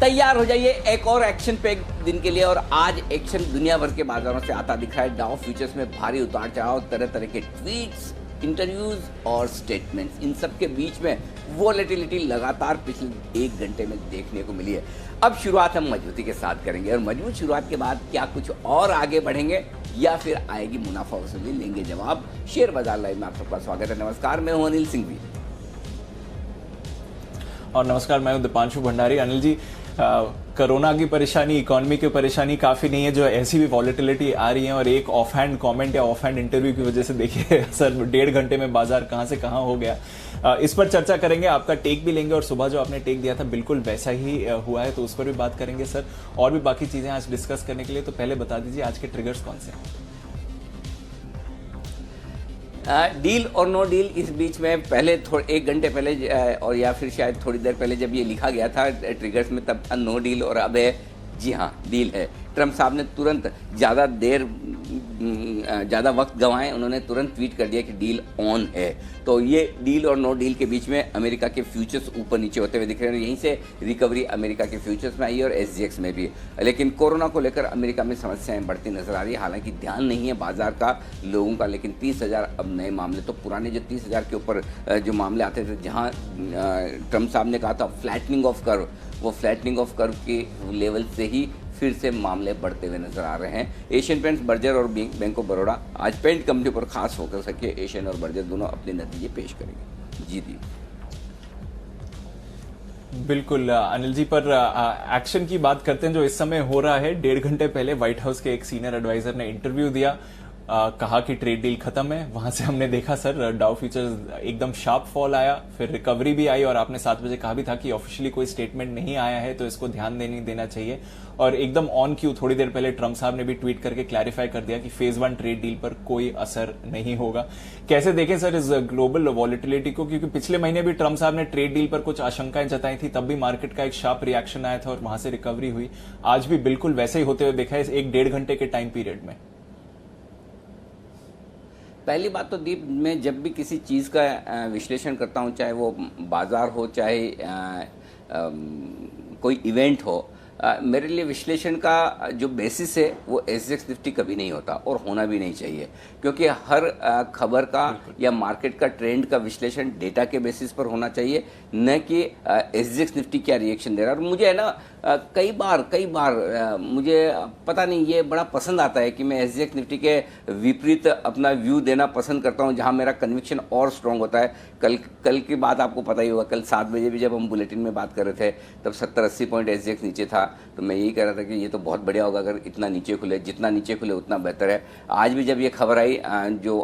तैयार हो जाइए एक और एक्शन पैक दिन के लिए। और आज एक्शन दुनिया भर के बाजारों से आता दिख रहा है। डाउ फ्यूचर्स में भारी उतार चढ़ाव, तरह तरह के ट्वीट्स, इंटरव्यूज और स्टेटमेंट्स, इन सब के बीच में वोलेटिलिटी लगातार पिछले 1 घंटे में देखने को मिली है। अब शुरुआत हम मजबूती के साथ करेंगे और मजबूत शुरुआत के बाद क्या कुछ और आगे बढ़ेंगे या फिर आएगी मुनाफा वसूली, लेंगे जवाब। शेयर बाजार लाइव में आप सबका स्वागत है। नमस्कार, मैं हूं अनिल सिंह भी। और नमस्कार, मैं हूं दीपांशु भंडारी। अनिल जी, कोरोना की परेशानी, इकोनॉमी की परेशानी काफ़ी नहीं है जो ऐसी भी वॉलेटिलिटी आ रही है, और एक ऑफ हैंड कमेंट या ऑफ हैंड इंटरव्यू की वजह से देखिए सर 1.5 घंटे में बाजार कहां से कहां हो गया। इस पर चर्चा करेंगे, आपका टेक भी लेंगे, और सुबह जो आपने टेक दिया था बिल्कुल वैसा ही हुआ है तो उस पर भी बात करेंगे सर। और भी बाकी चीज़ें आज डिस्कस करने के लिए, तो पहले बता दीजिए आज के ट्रिगर्स कौन से हैं। डील और नो डील, इस बीच में पहले 1 घंटे पहले और या फिर शायद थोड़ी देर पहले जब ये लिखा गया था ट्रिगर्स में, तब था नो डील, और अब है जी हाँ डील है। ट्रम्प साहब ने तुरंत ज़्यादा वक्त गंवाए, उन्होंने तुरंत ट्वीट कर दिया कि डील ऑन है। तो ये डील और नो डील के बीच में अमेरिका के फ्यूचर्स ऊपर नीचे होते हुए दिख रहे हैं। यहीं से रिकवरी अमेरिका के फ्यूचर्स में आई और SGX में भी। लेकिन कोरोना को लेकर अमेरिका में समस्याएं बढ़ती नजर आ रही है। हालांकि ध्यान नहीं है बाजार का, लोगों का, लेकिन 30,000 अब नए मामले। तो पुराने जो 30,000 के ऊपर जो मामले आते थे, जहाँ ट्रम्प साहब ने कहा था फ्लैटनिंग ऑफ कर्व, वो फ्लैटनिंग ऑफ कर्व के लेवल से ही फिर से मामले बढ़ते हुए नजर आ रहे हैं। एशियन पेंट्स, बर्जर और बैंक ऑफ बड़ौदा आज पेंट कंपनी पर खास फोकस रखिए। एशियन और बर्जर दोनों अपने नतीजे पेश करेंगे। जी दी बिल्कुल अनिल जी, पर एक्शन की बात करते हैं जो इस समय हो रहा है। 1.5 घंटे पहले व्हाइट हाउस के एक सीनियर एडवाइजर ने इंटरव्यू दिया, कहा कि ट्रेड डील खत्म है। वहां से हमने देखा सर डाउ फ्यूचर्स एकदम शार्प फॉल आया, फिर रिकवरी भी आई, और आपने 7 बजे कहा भी था कि ऑफिशियली कोई स्टेटमेंट नहीं आया है तो इसको ध्यान नहीं देना चाहिए। और एकदम ऑन क्यू थोड़ी देर पहले ट्रम्प साहब ने भी ट्वीट करके क्लैरिफाई कर दिया कि फेज 1 ट्रेड डील पर कोई असर नहीं होगा। कैसे देखें सर इस ग्लोबल वॉलेटिलिटी को, क्योंकि पिछले महीने भी ट्रम्प साहब ने ट्रेड डील पर कुछ आशंकाएं जताई थी, तब भी मार्केट का एक शार्प रिएक्शन आया था और वहां से रिकवरी हुई। आज भी बिल्कुल वैसे ही होते हुए देखा है इस 1.5 घंटे के टाइम पीरियड में। पहली बात तो दीप, मैं जब भी किसी चीज़ का विश्लेषण करता हूँ, चाहे वो बाजार हो, चाहे कोई इवेंट हो, मेरे लिए विश्लेषण का जो बेसिस है वो SGX निफ्टी कभी नहीं होता और होना भी नहीं चाहिए। क्योंकि हर खबर का या मार्केट का ट्रेंड का विश्लेषण डेटा के बेसिस पर होना चाहिए, न कि SGX निफ्टी क्या रिएक्शन दे रहा है। और मुझे है ना कई बार मुझे पता नहीं, ये बड़ा पसंद आता है कि मैं SGX निफ्टी के विपरीत अपना व्यू देना पसंद करता हूँ, जहाँ मेरा कन्विक्शन और स्ट्रॉन्ग होता है। कल की बात आपको पता ही होगा, कल 7 बजे भी जब हम बुलेटिन में बात कर रहे थे तब 70-80 पॉइंट SGX नीचे था, तो मैं यही कह रहा था कि ये तो बहुत बढ़िया होगा अगर इतना नीचे खुले, जितना नीचे खुले उतना बेहतर है। आज भी जब ये खबर आई, जो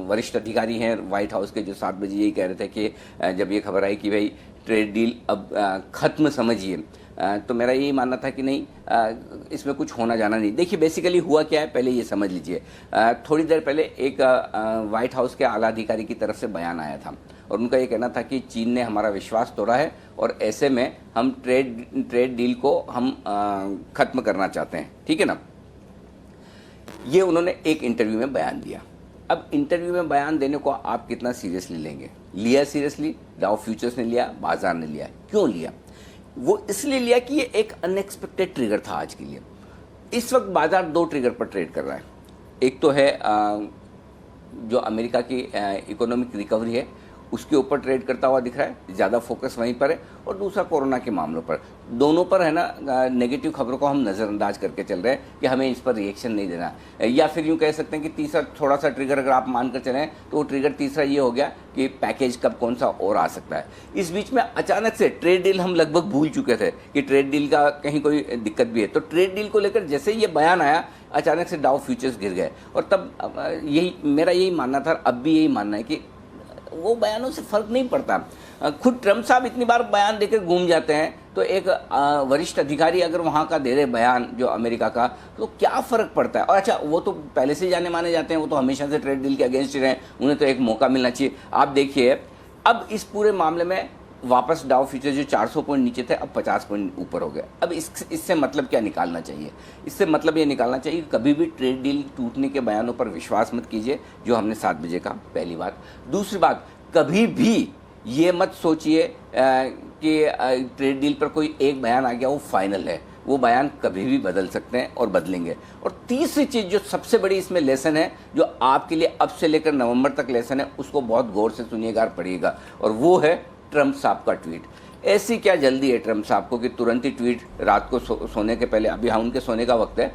वरिष्ठ अधिकारी हैं व्हाइट हाउस के, जो 7 बजे यही कह रहे थे कि जब ये खबर आई कि भाई ट्रेड डील अब ख़त्म समझिए, तो मेरा यही मानना था कि नहीं, इसमें कुछ होना जाना नहीं। देखिए बेसिकली हुआ क्या है, पहले ये समझ लीजिए। थोड़ी देर पहले एक व्हाइट हाउस के आला अधिकारी की तरफ से बयान आया था और उनका ये कहना था कि चीन ने हमारा विश्वास तोड़ा है और ऐसे में हम ट्रेड डील को हम ख़त्म करना चाहते हैं। ठीक है ना, ये उन्होंने एक इंटरव्यू में बयान दिया। अब इंटरव्यू में बयान देने को आप कितना सीरियसली लेंगे? लिया सीरियसली, डाउ फ्यूचर्स ने लिया, बाजार ने लिया। क्यों लिया? वो इसलिए लिया कि ये एक अनएक्सपेक्टेड ट्रिगर था आज के लिए। इस वक्त बाजार 2 ट्रिगर पर ट्रेड कर रहा है। एक तो है जो अमेरिका की इकोनॉमिक रिकवरी है उसके ऊपर ट्रेड करता हुआ दिख रहा है, ज़्यादा फोकस वहीं पर है, और दूसरा कोरोना के मामलों पर। दोनों पर है ना नेगेटिव खबरों को हम नज़रअंदाज करके चल रहे हैं कि हमें इस पर रिएक्शन नहीं देना। या फिर यूँ कह सकते हैं कि तीसरा थोड़ा सा ट्रिगर अगर आप मानकर चलें तो वो ट्रिगर तीसरा ये हो गया कि पैकेज कब कौन सा और आ सकता है। इस बीच में अचानक से ट्रेड डील हम लगभग भूल चुके थे कि ट्रेड डील का कहीं कोई दिक्कत भी है। तो ट्रेड डील को लेकर जैसे ये बयान आया, अचानक से डाउ फ्यूचर्स गिर गए। और तब मेरा यही मानना था, अब भी यही मानना है कि वो बयानों से फर्क नहीं पड़ता। खुद ट्रम्प साहब इतनी बार बयान देकर घूम जाते हैं, तो एक वरिष्ठ अधिकारी अगर वहाँ का दे रहे बयान जो अमेरिका का, तो क्या फ़र्क पड़ता है? और अच्छा, वो तो पहले से जाने माने जाते हैं, वो तो हमेशा से ट्रेड डील के अगेंस्ट ही रहे, उन्हें तो एक मौका मिलना चाहिए। आप देखिए अब इस पूरे मामले में वापस डाउ फ्यूचर जो 400 पॉइंट नीचे थे अब 50 पॉइंट ऊपर हो गए। अब इससे मतलब क्या निकालना चाहिए? इससे मतलब ये निकालना चाहिए कि कभी भी ट्रेड डील टूटने के बयानों पर विश्वास मत कीजिए, जो हमने 7 बजे कहा, पहली बात। दूसरी बात, कभी भी ये मत सोचिए कि ट्रेड डील पर कोई एक बयान आ गया वो फाइनल है, वो बयान कभी भी बदल सकते हैं और बदलेंगे। और तीसरी चीज़ जो सबसे बड़ी इसमें लेसन है, जो आपके लिए अब से लेकर नवंबर तक लेसन है, उसको बहुत गौर से सुनिएगा और पढ़िएगा, और वो है ट्रंप साहब का ट्वीट। ऐसी क्या जल्दी है ट्रंप साहब को कि तुरंत ही ट्वीट रात को सोने के पहले, अभी हाँ उनके सोने का वक्त है,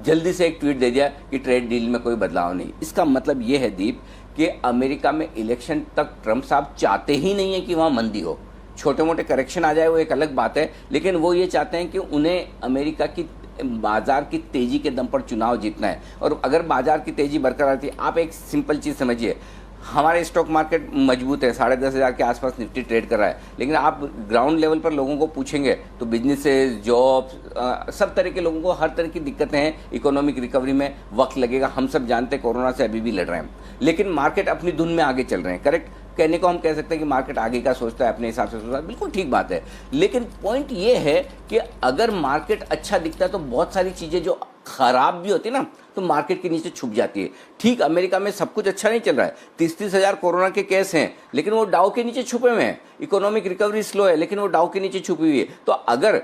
जल्दी से एक ट्वीट दे दिया कि ट्रेड डील में कोई बदलाव नहीं। इसका मतलब ये है दीप कि अमेरिका में इलेक्शन तक ट्रंप साहब चाहते ही नहीं है कि वहाँ मंदी हो। छोटे मोटे करेक्शन आ जाए वो एक अलग बात है, लेकिन वो ये चाहते हैं कि उन्हें अमेरिका की बाजार की तेजी के दम पर चुनाव जीतना है। और अगर बाजार की तेजी बरकरार थी, आप एक सिंपल चीज़ समझिए, हमारे स्टॉक मार्केट मजबूत है, 10,500 के आसपास निफ्टी ट्रेड कर रहा है, लेकिन आप ग्राउंड लेवल पर लोगों को पूछेंगे तो बिजनेसेस, जॉब्स, सब तरह के लोगों को हर तरह की दिक्कतें हैं। इकोनॉमिक रिकवरी में वक्त लगेगा, हम सब जानते हैं, कोरोना से अभी भी लड़ रहे हैं, लेकिन मार्केट अपनी धुन में आगे चल रहे हैं। करेक्ट कहने को हम कह सकते हैं कि मार्केट आगे का सोचता है, अपने हिसाब से सोचता है, बिल्कुल ठीक बात है। लेकिन पॉइंट ये है कि अगर मार्केट अच्छा दिखता है तो बहुत सारी चीज़ें जो खराब भी होती है ना, तो मार्केट के नीचे छुप जाती है। ठीक, अमेरिका में सब कुछ अच्छा नहीं चल रहा है, 30-30 हज़ार कोरोना के केस हैं, लेकिन वो डाउ के नीचे छुपे हुए हैं। इकोनॉमिक रिकवरी स्लो है, लेकिन वो डाउ के नीचे छुपी हुई है। तो अगर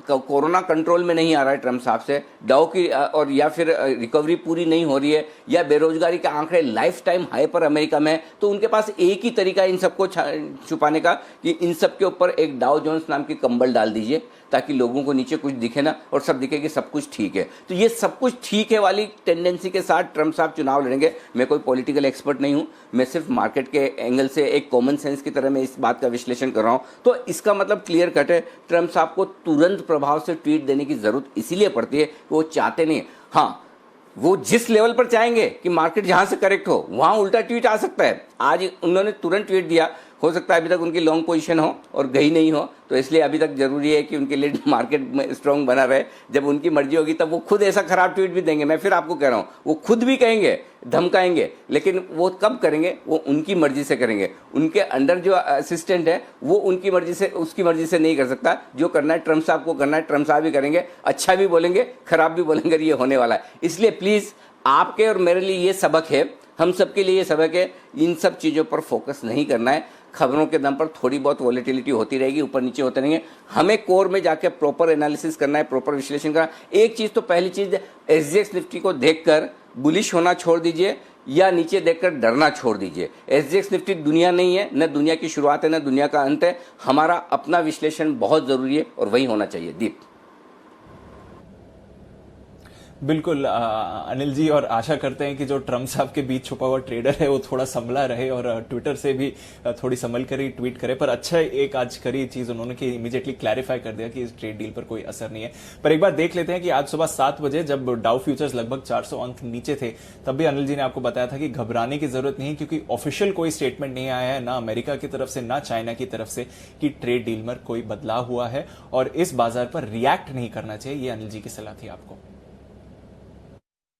कोरोना कंट्रोल में नहीं आ रहा है ट्रंप साहब से, डाउ की और या फिर रिकवरी पूरी नहीं हो रही है, या बेरोजगारी के आंकड़े लाइफ टाइम हाई पर अमेरिका में, तो उनके पास एक ही तरीका है इन सबको छुपाने का कि इन सब के ऊपर एक डाउ जोन्स नाम की कंबल डाल दीजिए, ताकि लोगों को नीचे कुछ दिखे ना और सब दिखे कि सब कुछ ठीक है। तो ये सब कुछ ठीक है वाली टेंडेंसी के साथ ट्रंप साहब चुनाव लड़ेंगे। मैं कोई पॉलिटिकल एक्सपर्ट नहीं हूं, मैं सिर्फ मार्केट के एंगल से एक कॉमन सेंस की तरह मैं इस बात का विश्लेषण कर रहा हूं। तो इसका मतलब क्लियर कट है, ट्रंप साहब को तुरंत प्रभाव से ट्वीट देने की जरूरत इसीलिए पड़ती है कि वो चाहते नहीं। हाँ, वो जिस लेवल पर चाहेंगे कि मार्केट जहां से करेक्ट हो वहां उल्टा ट्वीट आ सकता है। आज उन्होंने तुरंत ट्वीट दिया, हो सकता है अभी तक उनकी लॉन्ग पोजीशन हो और गई नहीं हो, तो इसलिए अभी तक जरूरी है कि उनके लिए मार्केट में स्ट्रांग बना रहे। जब उनकी मर्जी होगी तब वो खुद ऐसा खराब ट्वीट भी देंगे। मैं फिर आपको कह रहा हूँ, वो खुद भी कहेंगे, धमकाएंगे, लेकिन वो कब करेंगे? वो उनकी मर्जी से करेंगे। उनके अंडर जो असिस्टेंट है वो उनकी मर्जी से, उसकी मर्जी से नहीं कर सकता। जो करना है ट्रंप साहब को करना है, ट्रंप साहब ही करेंगे। अच्छा भी बोलेंगे, खराब भी बोलेंगे, ये होने वाला है। इसलिए प्लीज आपके और मेरे लिए ये सबक है, हम सबके लिए ये सबक है, इन सब चीज़ों पर फोकस नहीं करना है। खबरों के दम पर थोड़ी बहुत वॉलेटिलिटी होती रहेगी, ऊपर नीचे होते रहेंगे। हमें कोर में जाकर प्रॉपर एनालिसिस करना है, प्रॉपर विश्लेषण करना है। एक चीज़ तो पहली चीज़, एसजीएक्स निफ्टी को देखकर बुलिश होना छोड़ दीजिए या नीचे देखकर डरना छोड़ दीजिए। एसजीएक्स निफ्टी दुनिया नहीं है, न दुनिया की शुरुआत है न दुनिया का अंत है। हमारा अपना विश्लेषण बहुत ज़रूरी है और वही होना चाहिए। दीप। बिल्कुल अनिल जी, और आशा करते हैं कि जो ट्रंप साहब के बीच छुपा हुआ ट्रेडर है वो थोड़ा संभला रहे और ट्विटर से भी थोड़ी संभल कर ही ट्वीट करे। पर अच्छा एक आज करी चीज उन्होंने कि इमीडिएटली क्लैरिफाई कर दिया कि इस ट्रेड डील पर कोई असर नहीं है। पर एक बार देख लेते हैं कि आज सुबह 7 बजे जब डाउ फ्यूचर्स लगभग 400 अंक नीचे थे, तब भी अनिल जी ने आपको बताया था कि घबराने की जरूरत नहीं है, क्योंकि ऑफिशियल कोई स्टेटमेंट नहीं आया है, ना अमेरिका की तरफ से ना चाइना की तरफ से, कि ट्रेड डील में कोई बदलाव हुआ है और इस बाजार पर रिएक्ट नहीं करना चाहिए। ये अनिल जी की सलाह थी आपको।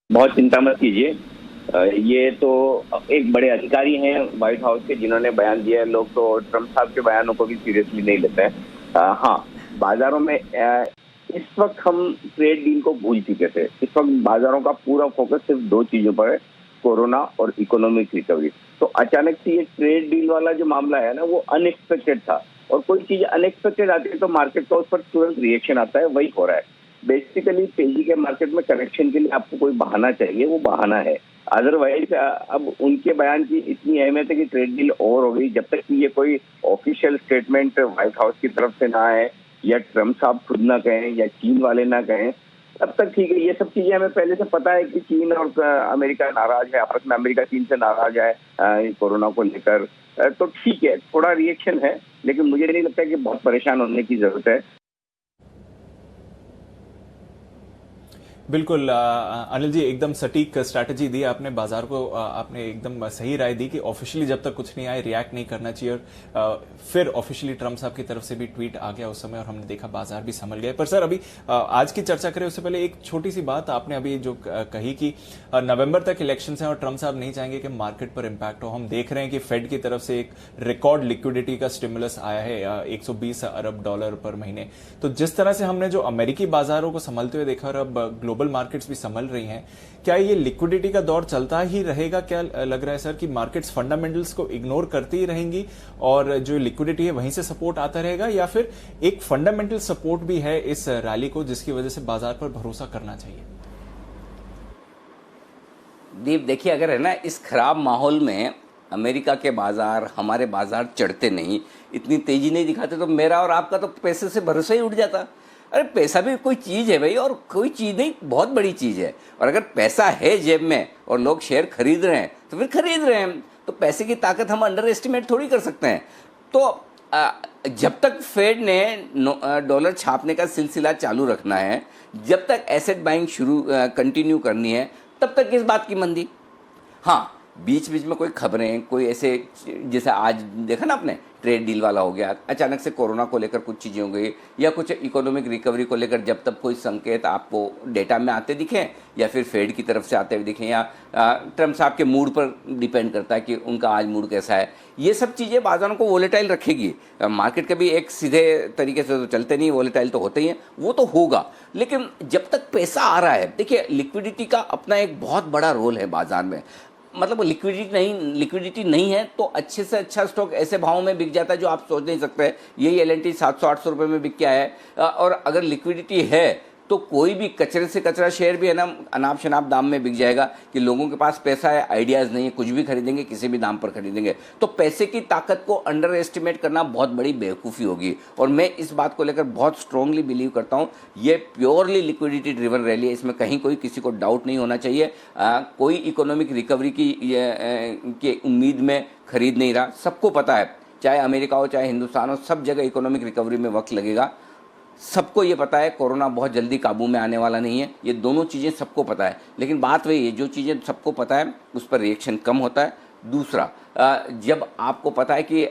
बहुत चिंता मत कीजिए, ये तो एक बड़े अधिकारी हैं व्हाइट हाउस के जिन्होंने बयान दिया है। लोग तो ट्रंप साहब के बयानों को भी सीरियसली नहीं लेते हैं। हाँ, बाजारों में इस वक्त हम ट्रेड डील को भूल चुके थे। इस वक्त बाजारों का पूरा फोकस सिर्फ 2 चीजों पर है, कोरोना और इकोनॉमिक रिकवरी। तो अचानक से ये ट्रेड डील वाला जो मामला है ना, वो अनएक्सपेक्टेड था, और कोई चीज अनएक्सपेक्टेड आती है तो मार्केट का उस पर तुरंत रिएक्शन आता है। वही हो रहा है। बेसिकली तेजी के मार्केट में करेक्शन के लिए आपको कोई बहाना चाहिए, वो बहाना है। अदरवाइज अब उनके बयान की इतनी अहमियत है कि ट्रेड डील ओवर हो गई। जब तक कि ये कोई ऑफिशियल स्टेटमेंट व्हाइट हाउस की तरफ से ना आए, या ट्रंप साहब खुद ना कहें, या चीन वाले ना कहें, तब तक ठीक है। ये सब चीजें हमें पहले से पता है कि चीन और अमेरिका नाराज है, आपस में अमेरिका चीन से नाराज है कोरोना को लेकर। तो ठीक है, थोड़ा रिएक्शन है, लेकिन मुझे नहीं लगता कि बहुत परेशान होने की जरूरत है। बिल्कुल अनिल जी, एकदम सटीक स्ट्रैटेजी दी आपने बाजार को। आपने एकदम सही राय दी कि ऑफिशियली जब तक कुछ नहीं आए रिएक्ट नहीं करना चाहिए। और फिर ऑफिशियली ट्रंप साहब की तरफ से भी ट्वीट आ गया उस समय और हमने देखा बाजार भी संभल गए। पर सर, अभी आज की चर्चा करें उससे पहले एक छोटी सी बात आपने अभी जो कही कि नवंबर तक इलेक्शन है और ट्रंप साहब नहीं चाहेंगे कि मार्केट पर इंपैक्ट हो। हम देख रहे हैं कि फेड की तरफ से एक रिकॉर्ड लिक्विडिटी का स्टिमुलस आया है, $120 अरब पर महीने। तो जिस तरह से हमने जो अमेरिकी बाजारों को संभलते हुए देखा और अब ग्लोबल मार्केट्स भी संभल रही हैं, क्या ये लिक्विडिटी का दौर चलता ही रहेगा? क्या लग रहा है सर कि मार्केट्स फंडामेंटल्स को इग्नोर करती ही रहेंगी और जो लिक्विडिटी है वहीं से सपोर्ट आता रहेगा, या फिर एक फंडामेंटल सपोर्ट भी है इस रैली को जिसकी वजह से बाजार पर भरोसा करना चाहिए? दीप देखिए, अगर है ना इस खराब माहौल में अमेरिका के बाजार, हमारे बाजार चढ़ते नहीं, इतनी तेजी नहीं दिखाते, तो मेरा और आपका तो पैसे से भरोसा ही उठ जाता। अरे पैसा भी कोई चीज़ है भाई, और कोई चीज़ नहीं, बहुत बड़ी चीज़ है। और अगर पैसा है जेब में और लोग शेयर खरीद रहे हैं तो फिर खरीद रहे हैं। तो पैसे की ताकत हम अंडर एस्टिमेट थोड़ी कर सकते हैं। तो जब तक फेड ने डॉलर छापने का सिलसिला चालू रखना है, जब तक एसेट बाइंग कंटिन्यू करनी है, तब तक किस बात की मंदी। हाँ, बीच बीच में कोई खबरें, कोई ऐसे, जैसे आज देखा ना आपने ट्रेड डील वाला हो गया, अचानक से कोरोना को लेकर कुछ चीज़ें हो गई, या कुछ इकोनॉमिक रिकवरी को लेकर जब तक कोई संकेत आपको डेटा में आते दिखें, या फिर फेड की तरफ से आते हुए दिखें, या ट्रम्प साहब के मूड पर डिपेंड करता है कि उनका आज मूड कैसा है। ये सब चीज़ें बाजारों को वोलेटाइल रखेगी। मार्केट कभी एक सीधे तरीके से तो चलते नहीं, वोलेटाइल तो होते ही हैं, वो तो होगा। लेकिन जब तक पैसा आ रहा है, देखिए लिक्विडिटी का अपना एक बहुत बड़ा रोल है बाजार में। मतलब लिक्विडिटी नहीं है तो अच्छे से अच्छा स्टॉक ऐसे भाव में बिक जाता है जो आप सोच नहीं सकते। यही L&T 700-800 रुपये में बिक के आया है। और अगर लिक्विडिटी है तो कोई भी कचरे से कचरा शेयर भी है ना, अनाप शनाप दाम में बिक जाएगा कि लोगों के पास पैसा है, आइडियाज़ नहीं है, कुछ भी खरीदेंगे, किसी भी दाम पर खरीदेंगे। तो पैसे की ताकत को अंडर एस्टिमेट करना बहुत बड़ी बेवकूफ़ी होगी। और मैं इस बात को लेकर बहुत स्ट्रांगली बिलीव करता हूँ, ये प्योरली लिक्विडिटी ड्रिवन रैली है, इसमें कहीं कोई किसी को डाउट नहीं होना चाहिए। कोई इकोनॉमिक रिकवरी की उम्मीद में खरीद नहीं रहा। सबको पता है, चाहे अमेरिका हो चाहे हिंदुस्तान हो, सब जगह इकोनॉमिक रिकवरी में वक्त लगेगा। सबको ये पता है कोरोना बहुत जल्दी काबू में आने वाला नहीं है, ये दोनों चीज़ें सबको पता है। लेकिन बात वही है, जो चीज़ें सबको पता है उस पर रिएक्शन कम होता है। दूसरा, जब आपको पता है कि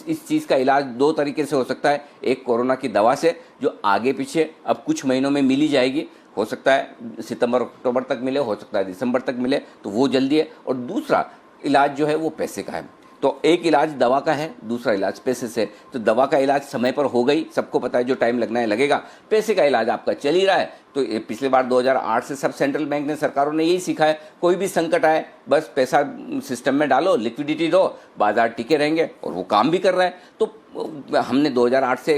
इस चीज़ का इलाज दो तरीके से हो सकता है, एक कोरोना की दवा से जो आगे पीछे अब कुछ महीनों में मिली जाएगी, हो सकता है सितंबर अक्टूबर तक मिले, हो सकता है दिसंबर तक मिले, तो वो जल्दी है। और दूसरा इलाज जो है वो पैसे का है। तो एक इलाज दवा का है, दूसरा इलाज पैसे से। तो दवा का इलाज समय पर हो गई, सबको पता है जो टाइम लगना है लगेगा। पैसे का इलाज आपका चल ही रहा है। तो पिछले बार 2008 से सब सेंट्रल बैंक ने, सरकारों ने यही सीखा है, कोई भी संकट आए बस पैसा सिस्टम में डालो, लिक्विडिटी दो, बाजार टिके रहेंगे, और वो काम भी कर रहा है। तो हमने 2008 से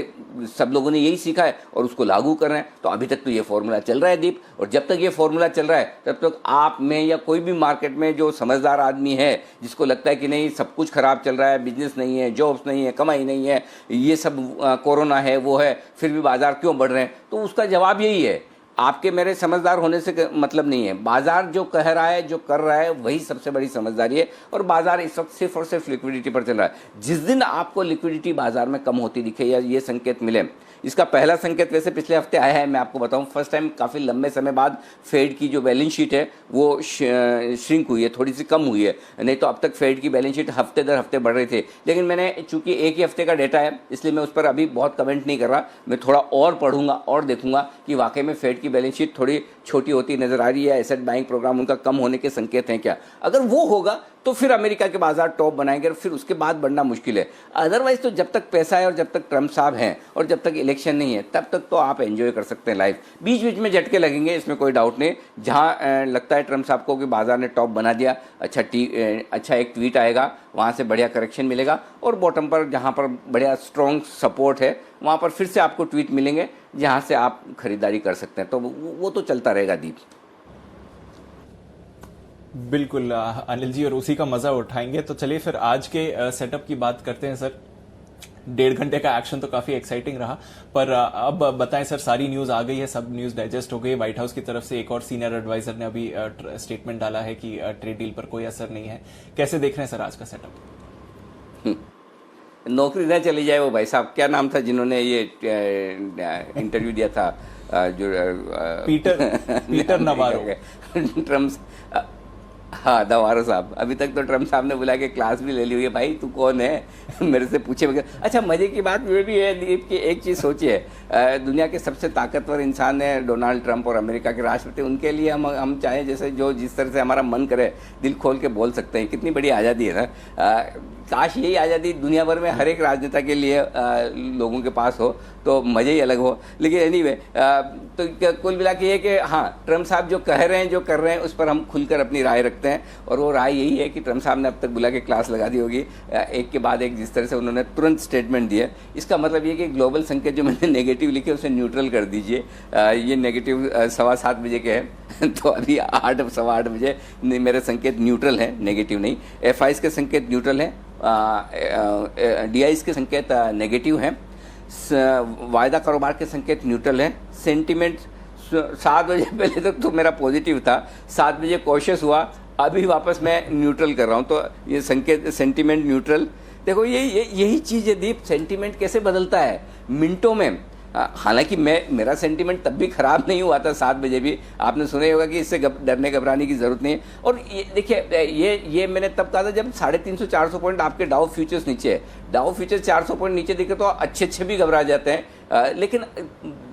सब लोगों ने यही सीखा है और उसको लागू कर रहे हैं। तो अभी तक तो ये फॉर्मूला चल रहा है दीप, और जब तक ये फॉर्मूला चल रहा है तब तक आप में या कोई भी मार्केट में जो समझदार आदमी है, जिसको लगता है कि नहीं सब कुछ खराब चल रहा है, बिजनेस नहीं है, जॉब्स नहीं है, कमाई नहीं है, ये सब कोरोना है वो है, फिर भी बाजार क्यों बढ़ रहे हैं, तो उसका जवाब यही है, आपके मेरे समझदार होने से मतलब नहीं है। बाजार जो कह रहा है, जो कर रहा है, वही सबसे बड़ी समझदारी है। और बाजार इस वक्त सिर्फ और सिर्फ लिक्विडिटी पर चल रहा है। जिस दिन आपको लिक्विडिटी बाजार में कम होती दिखे या ये संकेत मिले, इसका पहला संकेत वैसे पिछले हफ्ते आया है, मैं आपको बताऊं, फर्स्ट टाइम काफ़ी लंबे समय बाद फेड की जो बैलेंस शीट है वो श्रिंक हुई है, थोड़ी सी कम हुई है। नहीं तो अब तक फेड की बैलेंस शीट हफ्ते दर हफ्ते बढ़ रही थी। लेकिन मैंने, चूंकि एक ही हफ्ते का डेटा है, इसलिए मैं उस पर अभी बहुत कमेंट नहीं कर रहा। मैं थोड़ा और पढ़ूंगा और देखूंगा कि वाकई में फेड की बैलेंस शीट थोड़ी छोटी होती नजर आ रही है, एसेट बाइंग प्रोग्राम उनका कम होने के संकेत हैं क्या। अगर वो होगा तो फिर अमेरिका के बाजार टॉप बनाएंगे और फिर उसके बाद बढ़ना मुश्किल है। अदरवाइज तो जब तक पैसा है और जब तक ट्रम्प साहब हैं और जब तक इलेक्शन नहीं है, तब तक तो आप एंजॉय कर सकते हैं लाइफ। बीच बीच में झटके लगेंगे, इसमें कोई डाउट नहीं। जहां लगता है ट्रम्प साहब को कि बाजार ने टॉप बना दिया, अच्छा एक ट्वीट आएगा, वहां से बढ़िया करेक्शन मिलेगा, और बॉटम पर जहां पर बढ़िया स्ट्रॉन्ग सपोर्ट है वहां पर फिर से आपको ट्वीट मिलेंगे जहां से आप खरीदारी कर सकते हैं। तो वो तो चलता रहेगा दीप। बिल्कुल अनिल जी, और उसी का मजा उठाएंगे। तो चलिए फिर आज के सेटअप की बात करते हैं सर। 1.5 घंटे का एक्शन तो काफी एक्साइटिंग रहा, पर अब बताएं सर, सारी न्यूज आ गई है, सब न्यूज डाइजेस्ट हो गई। व्हाइट हाउस की तरफ से एक और सीनियर एडवाइजर ने अभी स्टेटमेंट डाला है कि ट्रेड डील पर कोई असर नहीं है। कैसे देख रहे हैं सर आज का सेटअप? नौकरी न चली जाए वो भाई साहब, क्या नाम था जिन्होंने ये इंटरव्यू दिया था, जो पीटर नवारो, ट्रम्प, हाँ नवारो साहब। अभी तक तो ट्रम्प साहब ने बुला के क्लास भी ले ली हुई है, भाई तू कौन है मेरे से पूछे बगैर। अच्छा, मजे की बात ये भी है दीप कि एक चीज़ सोचिए, दुनिया के सबसे ताकतवर इंसान है डोनाल्ड ट्रम्प और अमेरिका के राष्ट्रपति। उनके लिए हम चाहें जैसे जो जिस तरह से हमारा मन करे दिल खोल के बोल सकते हैं, कितनी बड़ी आज़ादी है ना। काश यही आज़ादी दुनिया भर में हर एक राजनेता के लिए लोगों के पास हो तो मज़े ही अलग हो। लेकिन एनीवे तो कुल मिला के ये कि हाँ, ट्रम्प साहब जो कह रहे हैं, जो कर रहे हैं, उस पर हम खुलकर अपनी राय रखते हैं। और वो राय यही है कि ट्रम्प साहब ने अब तक बुला के क्लास लगा दी होगी, एक के बाद एक जिस तरह से उन्होंने तुरंत स्टेटमेंट दिए। इसका मतलब ये कि ग्लोबल संकेत जो मैंने नेगेटिव लिखे उसे न्यूट्रल कर दीजिए। ये नेगेटिव 7:15 बजे के हैं तो अभी 8:15 बजे मेरे संकेत न्यूट्रल हैं, नेगेटिव नहीं। FIs के संकेत न्यूट्रल हैं, DIs के संकेत नेगेटिव हैं, वायदा कारोबार के संकेत न्यूट्रल हैं। सेंटिमेंट 7 बजे पहले तक तो मेरा पॉजिटिव था, 7 बजे कॉशियस हुआ, अभी वापस मैं न्यूट्रल कर रहा हूँ। तो ये संकेत सेंटिमेंट न्यूट्रल। देखो यही चीज़ है दीप, सेंटिमेंट कैसे बदलता है मिनटों में। हालांकि मेरा सेंटिमेंट तब भी ख़राब नहीं हुआ था 7 बजे भी। आपने सुना ही होगा कि इससे डरने घबराने की ज़रूरत नहीं है। और ये देखिए, ये मैंने तब कहा था जब 350-400 पॉइंट आपके डाउ फ्यूचर्स नीचे है। डाउ फ्यूचर्स 400 पॉइंट नीचे दिखे तो अच्छे भी घबरा जाते हैं। लेकिन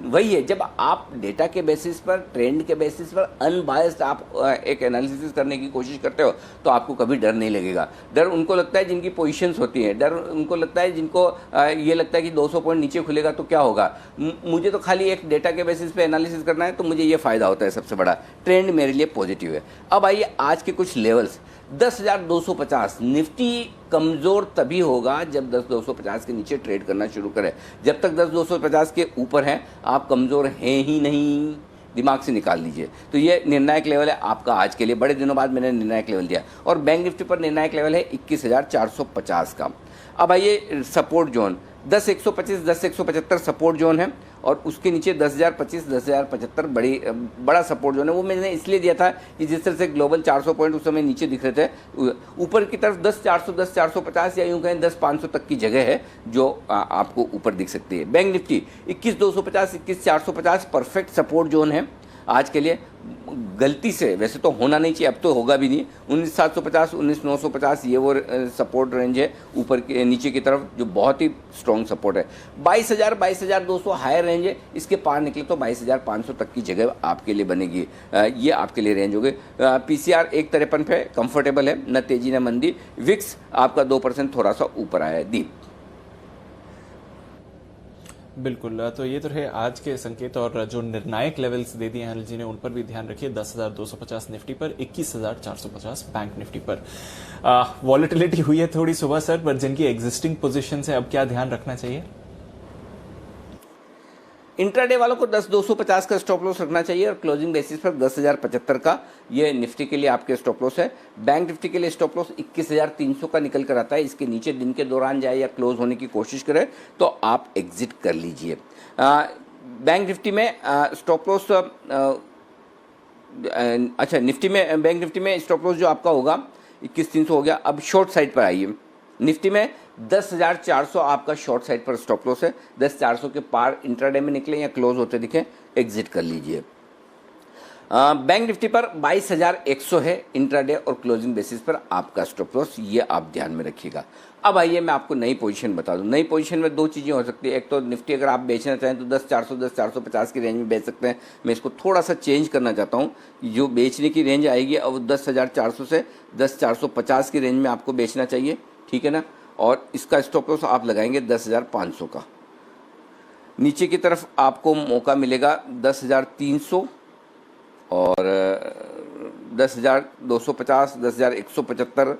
वही है, जब आप डेटा के बेसिस पर, ट्रेंड के बेसिस पर अनबायस्ड आप एक एनालिसिस करने की कोशिश करते हो तो आपको कभी डर नहीं लगेगा। डर उनको लगता है जिनकी पोजीशंस होती हैं, डर उनको लगता है जिनको ये लगता है कि 200 पॉइंट नीचे खुलेगा तो क्या होगा। मुझे तो खाली एक डेटा के बेसिस पे एनालिसिस करना है, तो मुझे ये फ़ायदा होता है सबसे बड़ा। ट्रेंड मेरे लिए पॉजिटिव है। अब आइए आज के कुछ लेवल्स। 10,250 निफ्टी कमज़ोर तभी होगा जब 10,250 के नीचे ट्रेड करना शुरू करे। जब तक 10,250 के ऊपर है आप कमज़ोर हैं ही नहीं, दिमाग से निकाल लीजिए। तो ये निर्णायक लेवल है आपका आज के लिए। बड़े दिनों बाद मैंने निर्णायक लेवल दिया। और बैंक निफ्टी पर निर्णायक लेवल है 21,450 का। अब आइए सपोर्ट जोन, 10,125 10,175 सपोर्ट जोन है, और उसके नीचे 10,025 10,075 बड़ा सपोर्ट जोन है। वो मैंने इसलिए दिया था कि जिस तरह से ग्लोबल 400 पॉइंट उस समय नीचे दिख रहे थे, ऊपर की तरफ 10,400 10,450 या यूँ कहें 10,500 तक की जगह है जो आपको ऊपर दिख सकती है। Bank Nifty 21,250 21,450 perfect support zone है आज के लिए। गलती से, वैसे तो होना नहीं चाहिए, अब तो होगा भी नहीं, 19,750 19,950 ये वो सपोर्ट रेंज है ऊपर के नीचे की तरफ, जो बहुत ही स्ट्रॉन्ग सपोर्ट है। 22,000 22,200 हायर रेंज है, इसके पार निकले तो 22,500 तक की जगह आपके लिए बनेगी। ये आपके लिए रेंज हो गई। PCR 153 पे कंफर्टेबल है, न तेजी न मंदी। विक्स आपका 2% थोड़ा सा ऊपर आया है। दीप बिल्कुल, तो ये तो है आज के संकेत। और जो निर्णायक लेवल्स दे दिए हैं अनिल जी ने, उन पर भी ध्यान रखिए। 10,250 निफ्टी पर, 21,450 बैंक निफ्टी पर। वॉलेटिलिटी हुई है थोड़ी सुबह सर, पर जिनकी एग्जिस्टिंग पोजीशन है अब क्या ध्यान रखना चाहिए? इंट्राडे वालों को 10,250 का स्टॉप लॉस रखना चाहिए और क्लोजिंग बेसिस पर 10,075 का। ये निफ्टी के लिए आपके स्टॉप लॉस है। बैंक निफ्टी के लिए स्टॉप लॉस 21,300 का निकल कर आता है। इसके नीचे दिन के दौरान जाए या क्लोज होने की कोशिश करे तो आप एग्जिट कर लीजिए। बैंक निफ्टी में स्टॉप लॉस, अच्छा निफ्टी में, बैंक निफ्टी में स्टॉप लॉस जो आपका होगा 21,300 हो गया। अब शॉर्ट साइड पर आइए। निफ्टी में 10,400 आपका शॉर्ट साइड पर स्टॉप लॉस है। 10,400 के पार इंट्राडे में निकले या क्लोज होते दिखे, एग्जिट कर लीजिए। बैंक निफ्टी पर 22,100 है इंट्राडे और क्लोजिंग बेसिस पर आपका स्टॉप लॉस, ये आप ध्यान में रखिएगा। अब आइए मैं आपको नई पोजीशन बता दूं। नई पोजीशन में दो चीज़ें हो सकती है। एक तो निफ्टी अगर आप बेचना चाहें तो 10,400 10,450 की रेंज में बेच सकते हैं। मैं इसको थोड़ा सा चेंज करना चाहता हूं, जो बेचने की रेंज आएगी अब 10,400 से 10,450 की रेंज में आपको बेचना चाहिए, ठीक है ना। और इसका स्टॉप लॉस आप लगाएंगे 10,500 का। नीचे की तरफ आपको मौका मिलेगा 10,300 और 10,250 10,175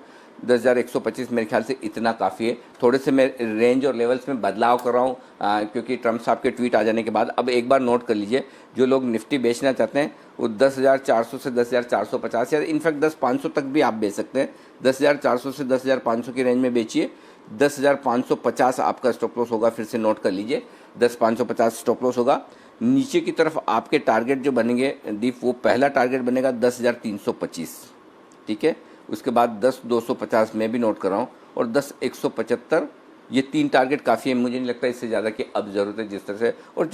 10,125। मेरे ख्याल से इतना काफ़ी है। थोड़े से मैं रेंज और लेवल्स में बदलाव कर रहा हूँ क्योंकि ट्रम्प साहब के ट्वीट आ जाने के बाद। अब एक बार नोट कर लीजिए, जो लोग निफ्टी बेचना चाहते हैं वो 10,400 से 10,450 या इनफैक्ट 10,500 तक भी आप बेच सकते हैं। 10,400 से 10,500 की रेंज में बेचिए। 10,550 आपका स्टॉप लॉस होगा। फिर से नोट कर लीजिए, 10,550 स्टॉप लॉस होगा। नीचे की तरफ आपके टारगेट जो बनेंगे दीप, वो पहला टारगेट बनेगा 10,325, ठीक है। उसके बाद 10,250 में भी नोट कर रहा हूँ और 10,175। ये 3 टारगेट काफ़ी है, मुझे नहीं लगता इससे ज़्यादा की अब ज़रूरत है जिस तरह से। और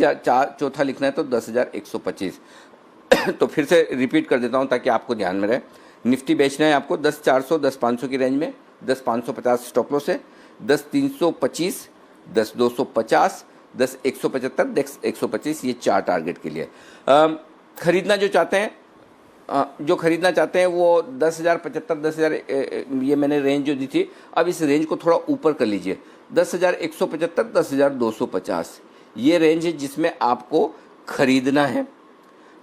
चौथा लिखना है तो 10,125। तो फिर से रिपीट कर देता हूँ ताकि आपको ध्यान में रहे। निफ्टी बेचना है आपको 10,400 10,500 की रेंज में, 10,550 स्टॉप लॉस है। 10,325 10,250 10,175 10,125, ये 4 टारगेट के लिए। खरीदना जो चाहते हैं जो खरीदना चाहते हैं वो 10,075 10,000 ये मैंने रेंज जो दी थी, अब इस रेंज को थोड़ा ऊपर कर लीजिए, 10,175 10,250 ये रेंज है जिसमें आपको खरीदना है।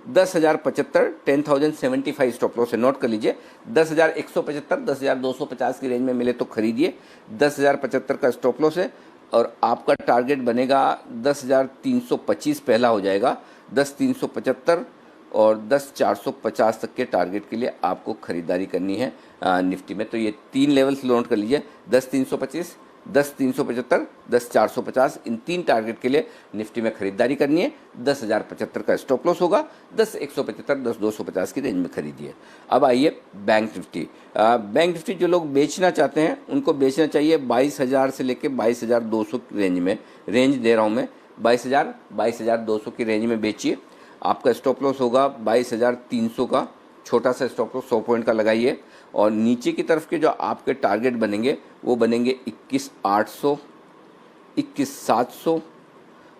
10,075 10,075 स्टॉप लॉस है, नोट कर लीजिए। 10,175 10,250 की रेंज में मिले तो खरीदिए, 10,075 का स्टॉप लॉस है और आपका टारगेट बनेगा 10,325 पहला हो जाएगा, 10,375 और 10,450 तक के टारगेट के लिए आपको खरीदारी करनी है निफ्टी में। तो ये 3 लेवल्स नोट कर लीजिए, 10,325 10,375 10,450 इन 3 टारगेट के लिए निफ्टी में खरीदारी करनी है। 10,075 का स्टॉप लॉस होगा, 10,175 10,250 की रेंज में खरीदिए। अब आइए बैंक निफ्टी। बैंक निफ्टी जो लोग बेचना चाहते हैं उनको बेचना चाहिए 22,000 से लेकर 22,200 की रेंज में, रेंज दे रहा हूँ मैं, 22,000 22,200 की रेंज में बेचिए। आपका स्टॉप लॉस होगा 22,300 का, छोटा सा स्टॉप लॉस 100 पॉइंट का लगाइए और नीचे की तरफ के जो आपके टारगेट बनेंगे वो बनेंगे 21,800 21,700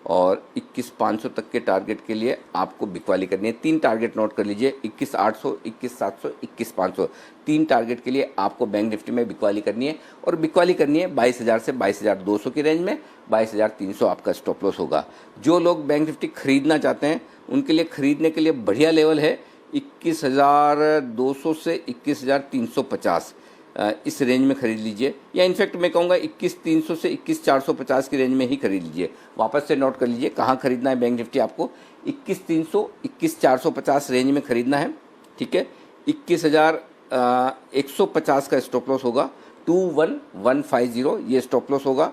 और 21,500 तक के टारगेट के लिए आपको बिकवाली करनी है। 3 टारगेट नोट कर लीजिए, 21,800 21,700 21,500 3 टारगेट के लिए आपको बैंक निफ्टी में बिकवाली करनी है और बिकवाली करनी है 22,000 से 22,200 की रेंज में। 22,300 आपका स्टॉप लॉस होगा। जो लोग बैंक निफ्टी खरीदना चाहते हैं उनके लिए खरीदने के लिए बढ़िया लेवल है 21,200 से 21,350 इस रेंज में खरीद लीजिए, या इनफैक्ट मैं कहूँगा 21,300 से 21,450 की रेंज में ही खरीद लीजिए। वापस से नोट कर लीजिए कहाँ खरीदना है बैंक निफ्टी आपको, 21,300 21,450 रेंज में खरीदना है, ठीक है। 21,150 का स्टॉप लॉस होगा, 21,150 ये स्टॉप लॉस होगा।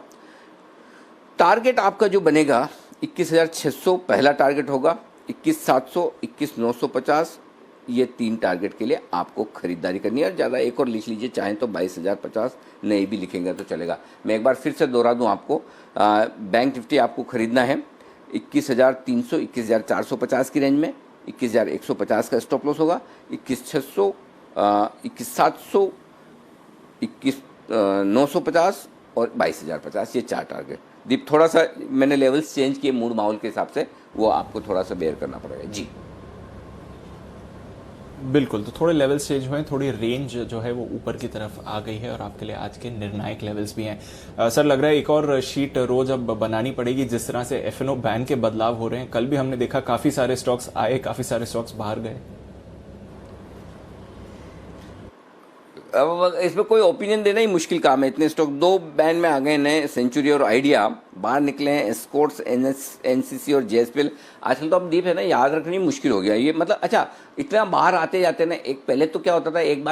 टारगेट आपका जो बनेगा 21,600 पहला टारगेट होगा, 21,700 21,950 ये 3 टारगेट के लिए आपको खरीदारी करनी है। और ज़्यादा एक और लिख लीजिए, चाहें तो 22,050 नहीं भी लिखेंगे तो चलेगा। मैं एक बार फिर से दोहरा दूं आपको, बैंक निफ्टी आपको खरीदना है 21,300 21,450 की रेंज में, 21,150 का स्टॉप लॉस होगा, 21,600 21,700 21,950 और 22,050 ये 4 टारगेट। दीप थोड़ा सा मैंने लेवल्स चेंज किए मूड माहौल के हिसाब से, वो आपको थोड़ा सा बेयर करना पड़ेगा जी। बिल्कुल, तो थोड़े लेवल्स चेंज हुए हैं, थोड़ी रेंज जो है वो ऊपर की तरफ आ गई है और आपके लिए आज के निर्णायक लेवल्स भी हैं। सर लग रहा है एक और शीट रोज अब बनानी पड़ेगी, जिस तरह से एफएनओ बैन के बदलाव हो रहे हैं। कल भी हमने देखा काफी सारे स्टॉक्स आए, काफी सारे स्टॉक्स बाहर गए। अब इसमें कोई ओपिनियन देना ही मुश्किल काम है। इतने स्टॉक 2 बैन में आ गए नए, सेंचुरी और आइडिया बाहर निकले हैं, एस्कॉर्ट्स एनसीसी और जेएसपीएल। आजकल तो अब दीप है ना, याद रखनी मुश्किल हो गया ये, मतलब अच्छा इतना बाहर आते जाते ना। एक पहले तो क्या होता था, एक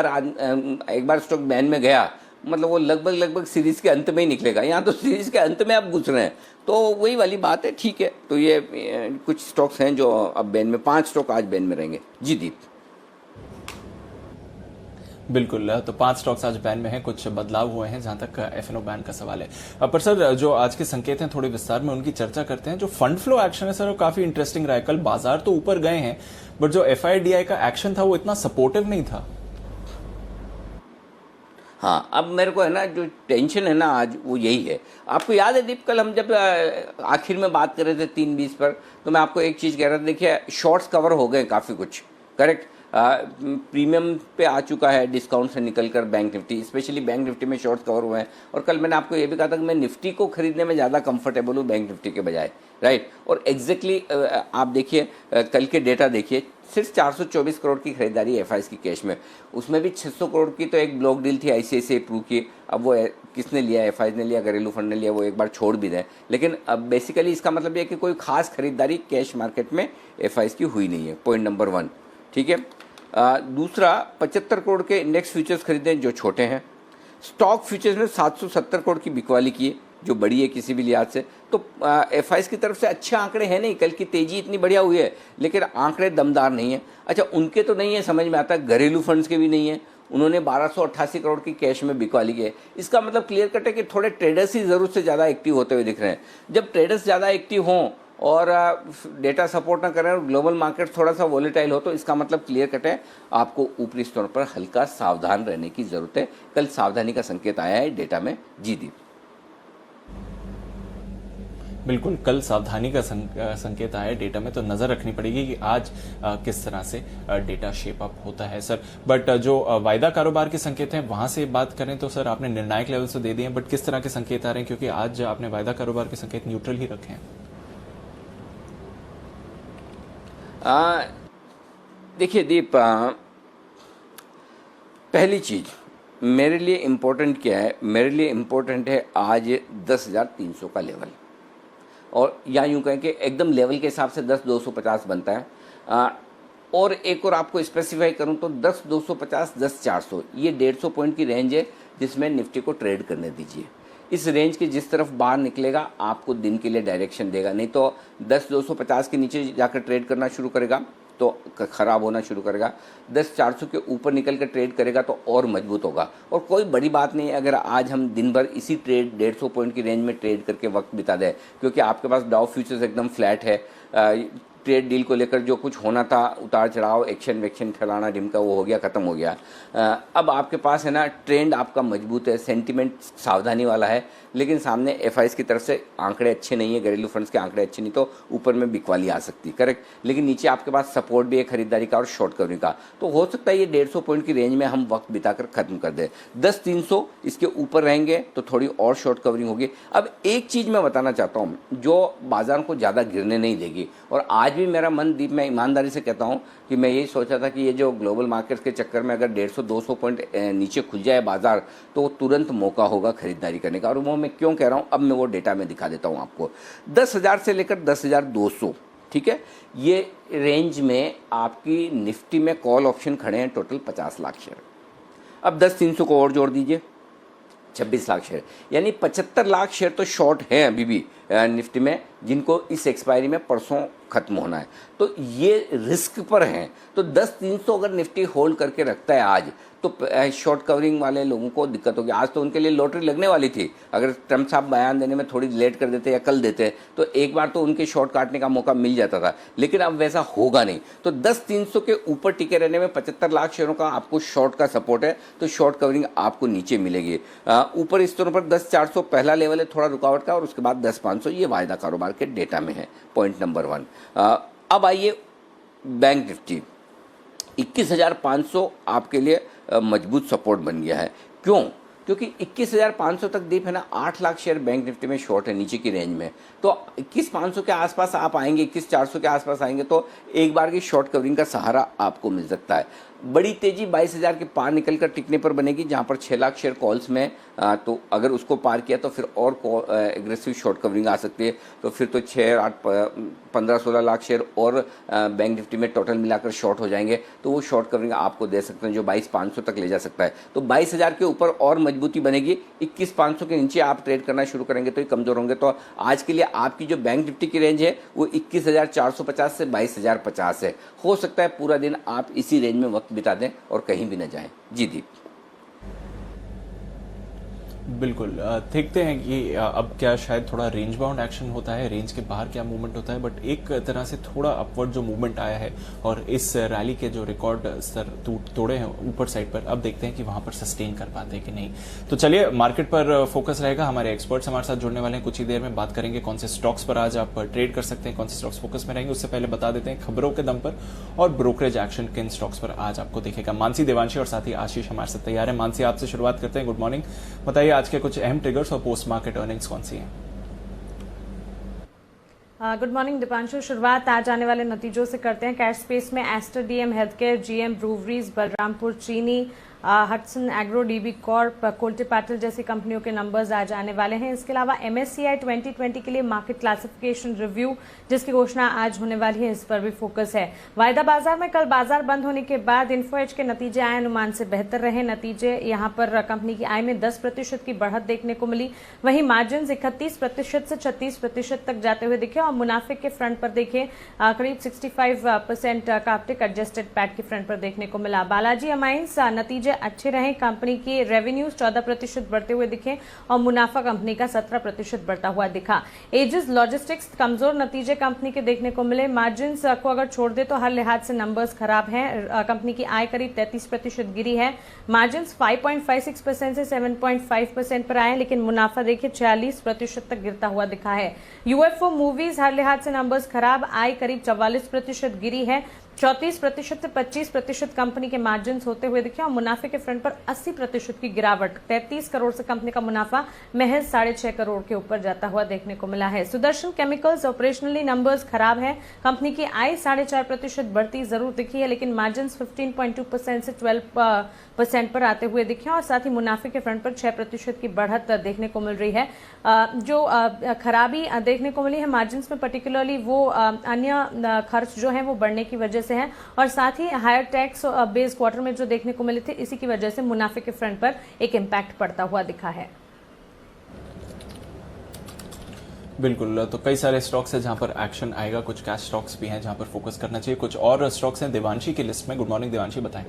बार स्टॉक बैन में गया मतलब वो लगभग सीरीज के अंत में ही निकलेगा। यहाँ तो सीरीज के अंत में आप घुस रहे हैं, तो वही वाली बात है। ठीक है, तो ये कुछ स्टॉक्स हैं जो अब बैन में, 5 स्टॉक आज बैन में रहेंगे जी दीप। बिल्कुल, तो 5 स्टॉक्स आज बैन में हैं, कुछ बदलाव हुए हैं जहां तक एफएनओ बैन का सवाल है। पर सर जो आज के संकेत हैं थोड़े विस्तार में उनकी चर्चा करते हैं। जो फंड फ्लो एक्शन है सर वो काफी इंटरेस्टिंग रहा है। कल बाजार तो ऊपर गए हैं बट जो एफआईडीआई का एक्शन था वो इतना सपोर्टिव नहीं था। हाँ, अब मेरे को है ना जो टेंशन है ना आज वो यही है। आपको याद है दीप, कल हम जब आखिर में बात कर रहे थे 3:20 पर, तो मैं आपको एक चीज़ कह रहा था, देखिए शॉर्ट्स कवर हो गए काफ़ी कुछ, करेक्ट। प्रीमियम पे आ चुका है डिस्काउंट से निकलकर bank Nifty, specially bank Nifty में शॉर्ट्स कवर हुए हैं। और कल मैंने आपको ये भी कहा था कि मैं निफ्टी को खरीदने में ज़्यादा कंफर्टेबल हूँ बैंक निफ्टी के बजाय, राइट। और एग्जैक्टली आप देखिए कल के डेटा देखिए, सिर्फ 424 करोड़ की खरीदारी एफआईज की कैश में, उसमें भी 600 करोड़ की तो एक ब्लॉक डील थी आईसीआईसीआई प्रू की। अब वो किसने लिया, एफआईज ने लिया, घरेलू फंड ने लिया, वो एक बार छोड़ भी दें। लेकिन अब बेसिकली इसका मतलब ये है कि कोई खास खरीदारी कैश मार्केट में एफआईज की हुई नहीं है, पॉइंट नंबर 1, ठीक है। दूसरा 75 करोड़ के इंडेक्स फ्यूचर्स खरीदे जो छोटे हैं। स्टॉक फ्यूचर्स में 770 करोड़ की बिकवाली की है जो बड़ी है किसी भी लिहाज से। तो एफआईज की तरफ से अच्छे आंकड़े हैं नहीं, कल की तेजी इतनी बढ़िया हुई है लेकिन आंकड़े दमदार नहीं है। अच्छा उनके तो नहीं है, समझ में आता है, घरेलू फंड्स के भी नहीं है। उन्होंने 1288 करोड़ की कैश में बिकवाली की है। इसका मतलब क्लियर कट है कि थोड़े ट्रेडर्स ही ज़रूरत से ज़्यादा एक्टिव होते हुए दिख रहे हैं। जब ट्रेडर्स ज़्यादा एक्टिव हों और डेटा सपोर्ट ना करें और ग्लोबल मार्केट थोड़ा सा वॉलेटाइल हो, तो इसका मतलब क्लियर कट है आपको ऊपरी स्तर पर हल्का सावधान रहने की ज़रूरत है। कल सावधानी का संकेत आया है डेटा में जी दीप। बिल्कुल, कल सावधानी का संकेत आया डेटा में, तो नजर रखनी पड़ेगी कि आज किस तरह से डेटा शेप अप होता है सर। बट जो वायदा कारोबार के संकेत हैं वहां से बात करें तो सर आपने निर्णायक लेवल से दे दिए हैं, बट किस तरह के संकेत आ रहे हैं, क्योंकि आज आपने वायदा कारोबार के संकेत न्यूट्रल ही रखे हैं। देखिए दीप, पहली चीज मेरे लिए इम्पोर्टेंट क्या है? मेरे लिए इम्पोर्टेंट है आज 10,300 का लेवल, और या यूं कहें कि एकदम लेवल के हिसाब से 10,250 बनता है। और एक और आपको स्पेसिफाई करूं तो 10,250, 10,400 ये 150 पॉइंट की रेंज है जिसमें निफ्टी को ट्रेड करने दीजिए। इस रेंज के जिस तरफ बाहर निकलेगा आपको दिन के लिए डायरेक्शन देगा, नहीं तो 10,250 के नीचे जाकर ट्रेड करना शुरू करेगा तो खराब होना शुरू करेगा। 10,400 के ऊपर निकल कर ट्रेड करेगा तो और मजबूत होगा। और कोई बड़ी बात नहीं है अगर आज हम दिन भर इसी ट्रेड 150 पॉइंट की रेंज में ट्रेड करके वक्त बिता दें, क्योंकि आपके पास डाउ फ्यूचर्स एकदम फ्लैट है। ट्रेड डील को लेकर जो कुछ होना था, उतार चढ़ाव, एक्शन वेक्शन, फलाना ढिमका, वो हो गया, ख़त्म हो गया। अब आपके पास है ना, ट्रेंड आपका मजबूत है, सेंटिमेंट सावधानी वाला है, लेकिन सामने एफआईएस की तरफ से आंकड़े अच्छे नहीं है, घरेलू फंड्स के आंकड़े अच्छे नहीं, तो ऊपर में बिकवाली आ सकती, करेक्ट। लेकिन नीचे आपके पास सपोर्ट भी है खरीदारी का और शॉर्ट कवरिंग का, तो हो सकता है ये 150 पॉइंट की रेंज में हम वक्त बिताकर खत्म कर दें। 10,300 इसके ऊपर रहेंगे तो थोड़ी और शॉर्ट कवरिंग होगी। अब एक चीज़ मैं बताना चाहता हूँ जो बाजार को ज़्यादा गिरने नहीं देगी, और आज भी मेरा मन, दीप, मैं ईमानदारी से कहता हूँ कि मैं यही सोचा था कि ये जो ग्लोबल मार्केट्स के चक्कर में अगर 150-200 पॉइंट नीचे खुल जाए बाजार तो तुरंत मौका होगा खरीदारी करने का। और वो मैं क्यों कह रहा हूँ, अब मैं वो डेटा में दिखा देता हूँ आपको। 10,000 से लेकर 10,200, ठीक है, ये रेंज में आपकी निफ्टी में कॉल ऑप्शन खड़े हैं टोटल 50 लाख शेयर। अब 10,300 को और जोड़ दीजिए, 26 लाख शेयर, यानी 75 लाख शेयर तो शॉर्ट हैं अभी भी निफ्टी में, जिनको इस एक्सपायरी में परसों खत्म होना है, तो ये रिस्क पर हैं। तो 10,300 अगर निफ्टी होल्ड करके रखता है आज, तो शॉर्ट कवरिंग वाले लोगों को दिक्कत होगी। आज तो उनके लिए लॉटरी लगने वाली थी, अगर ट्रम्प साहब बयान देने में थोड़ी लेट कर देते या कल देते तो एक बार तो उनके शॉर्ट काटने का मौका मिल जाता था, लेकिन अब वैसा होगा नहीं। तो 10,300 के ऊपर टिके रहने में 75 लाख शेयरों का आपको शॉर्ट का सपोर्ट है, तो शॉर्ट कवरिंग आपको नीचे मिलेगी। ऊपर इस तरह पर 10,400 पहला लेवल है थोड़ा रुकावट का, और उसके बाद 10,500 ये वायदा कारोबार के डेटा में है, पॉइंट नंबर 1। अब आइए बैंक निफ्टी, 21,500 आपके लिए मजबूत सपोर्ट बन गया है। क्यों? क्योंकि 21,500 तक दीप है ना, 8 लाख शेयर बैंक निफ्टी में शॉर्ट है नीचे की रेंज में, तो 21,500 के आसपास आप आएंगे, 21,400 के आसपास आएंगे तो एक बार की शॉर्ट कवरिंग का सहारा आपको मिल सकता है। बड़ी तेजी 22,000 के पार निकलकर टिकने पर बनेगी, जहां पर 6 लाख शेयर कॉल्स में, तो अगर उसको पार किया तो फिर और एग्रेसिव शॉर्ट कवरिंग आ सकती है, तो फिर तो 6, 8, 15-16 लाख शेयर और बैंक निफ्टी में टोटल मिलाकर शॉर्ट हो जाएंगे, तो वो शॉर्ट कवरिंग आपको दे सकते हैं जो 22,500 तक ले जा सकता है। तो 22,000 के ऊपर और मजबूती बनेगी, 21,500 के नीचे आप ट्रेड करना शुरू करेंगे तो ये कमजोर होंगे। तो आज के लिए आपकी जो बैंक निफ्टी की रेंज है वो 21,450 से 22,050 है। हो सकता है पूरा दिन आप इसी रेंज में वक्त बिता दें और कहीं भी न जाएं। जी दीप। बिल्कुल, देखते हैं कि अब क्या शायद थोड़ा रेंज बाउंड एक्शन होता है, रेंज के बाहर क्या मूवमेंट होता है, बट एक तरह से थोड़ा अपवर्ड जो मूवमेंट आया है और इस रैली के जो रिकॉर्ड स्तर तोड़े हैं ऊपर साइड पर, अब देखते हैं कि वहां पर सस्टेन कर पाते हैं कि नहीं। तो चलिए, मार्केट पर फोकस रहेगा, हमारे एक्सपर्ट्स हमारे साथ जुड़ने वाले हैं, कुछ ही देर में बात करेंगे कौन से स्टॉक्स पर आज आप ट्रेड कर सकते हैं, कौन से स्टॉक्स फोकस में रहेंगे। उससे पहले बता देते हैं खबरों के दम पर और ब्रोकरेज एक्शन किन स्टॉक्स पर आज आपको देखेगा। मानसी, देवांशी और साथ ही आशीष हमारे साथ तैयार है। मानसी, आपसे शुरुआत करते हैं। गुड मॉर्निंग, बताइए आज के कुछ अहम ट्रिगर्स और पोस्ट मार्केट अर्निंग्स कौन सी हैं? गुड मॉर्निंग दीपांशु, शुरुआत आज आने वाले नतीजों से करते हैं। कैश स्पेस में Aster DM healthcare, GM breweries, Balrampur Chini, Hatsun agro, DB corp, Kolte Patil जैसी कंपनियों के नंबर्स आज आने वाले हैं। इसके अलावा MSCI 2020 के लिए मार्केट क्लासिफिकेशन रिव्यू जिसकी घोषणा आज होने वाली है, इस पर भी फोकस है। वायदा बाजार में कल बाजार बंद होने के बाद इन्फोएज के नतीजे आए अनुमान से बेहतर रहे। नतीजे यहां पर कंपनी की आय में 10% की बढ़त देखने को मिली, वहीं मार्जिन 31% से 36% तक जाते हुए दिखे, और मुनाफे के फ्रंट पर देखें करीब 65% का अपटिक एडजस्टेड पैट के फ्रंट पर देखने को मिला। बालाजी अमाइंस नतीजे अच्छे रहे। कंपनी की रेवेन्यूज 14% बढ़ते हुए दिखे और मुनाफा कंपनी का 17% बढ़ता हुआ दिखा। एजिस लॉजिस्टिक्स कमजोर नतीजे कंपनी के देखने को मिले। मार्जिन को अगर छोड़ दे तो हर लिहाज से नंबर्स खराब हैं। कंपनी की आय करीब 33% गिरी है। मार्जिन 5.56% से 7.5% पर आए, लेकिन मुनाफा देखिए 46% तक गिरता हुआ दिखा है। यूएफओ मूवीज हर लिहाज से नंबर्स खराब, आय करीब 44% गिरी है। 34% से 25% कंपनी के मार्जिन होते हुए दिखे और मुनाफे के फ्रंट पर 80% की गिरावट। 33 करोड़ से कंपनी का मुनाफा महज 6.5 करोड़ के ऊपर जाता हुआ देखने को मिला है। सुदर्शन केमिकल्स ऑपरेशनली नंबर्स खराब है। कंपनी की आय 4.5% बढ़ती जरूर दिखी है, लेकिन मार्जिन 15.2% से 12% पर आते हुए दिखे और साथ ही मुनाफे के फ्रंट पर 6% की बढ़त देखने को मिल रही है। जो खराबी देखने को मिली है मार्जिन में, पर्टिकुलरली वो अन्य खर्च जो है वो बढ़ने की वजह से है और साथ ही हायर टैक्स बेस क्वार्टर में जो देखने को मिले थे, इसी की वजह से मुनाफे के फ्रंट पर एक इम्पैक्ट पड़ता हुआ दिखा है। बिल्कुल, तो कई सारे स्टॉक्स हैं जहां पर एक्शन आएगा, कुछ कैश स्टॉक्स भी हैं जहां पर फोकस करना चाहिए, कुछ और स्टॉक्स हैं देवांशी की लिस्ट में। गुड मॉर्निंग देवांशी, बताएं।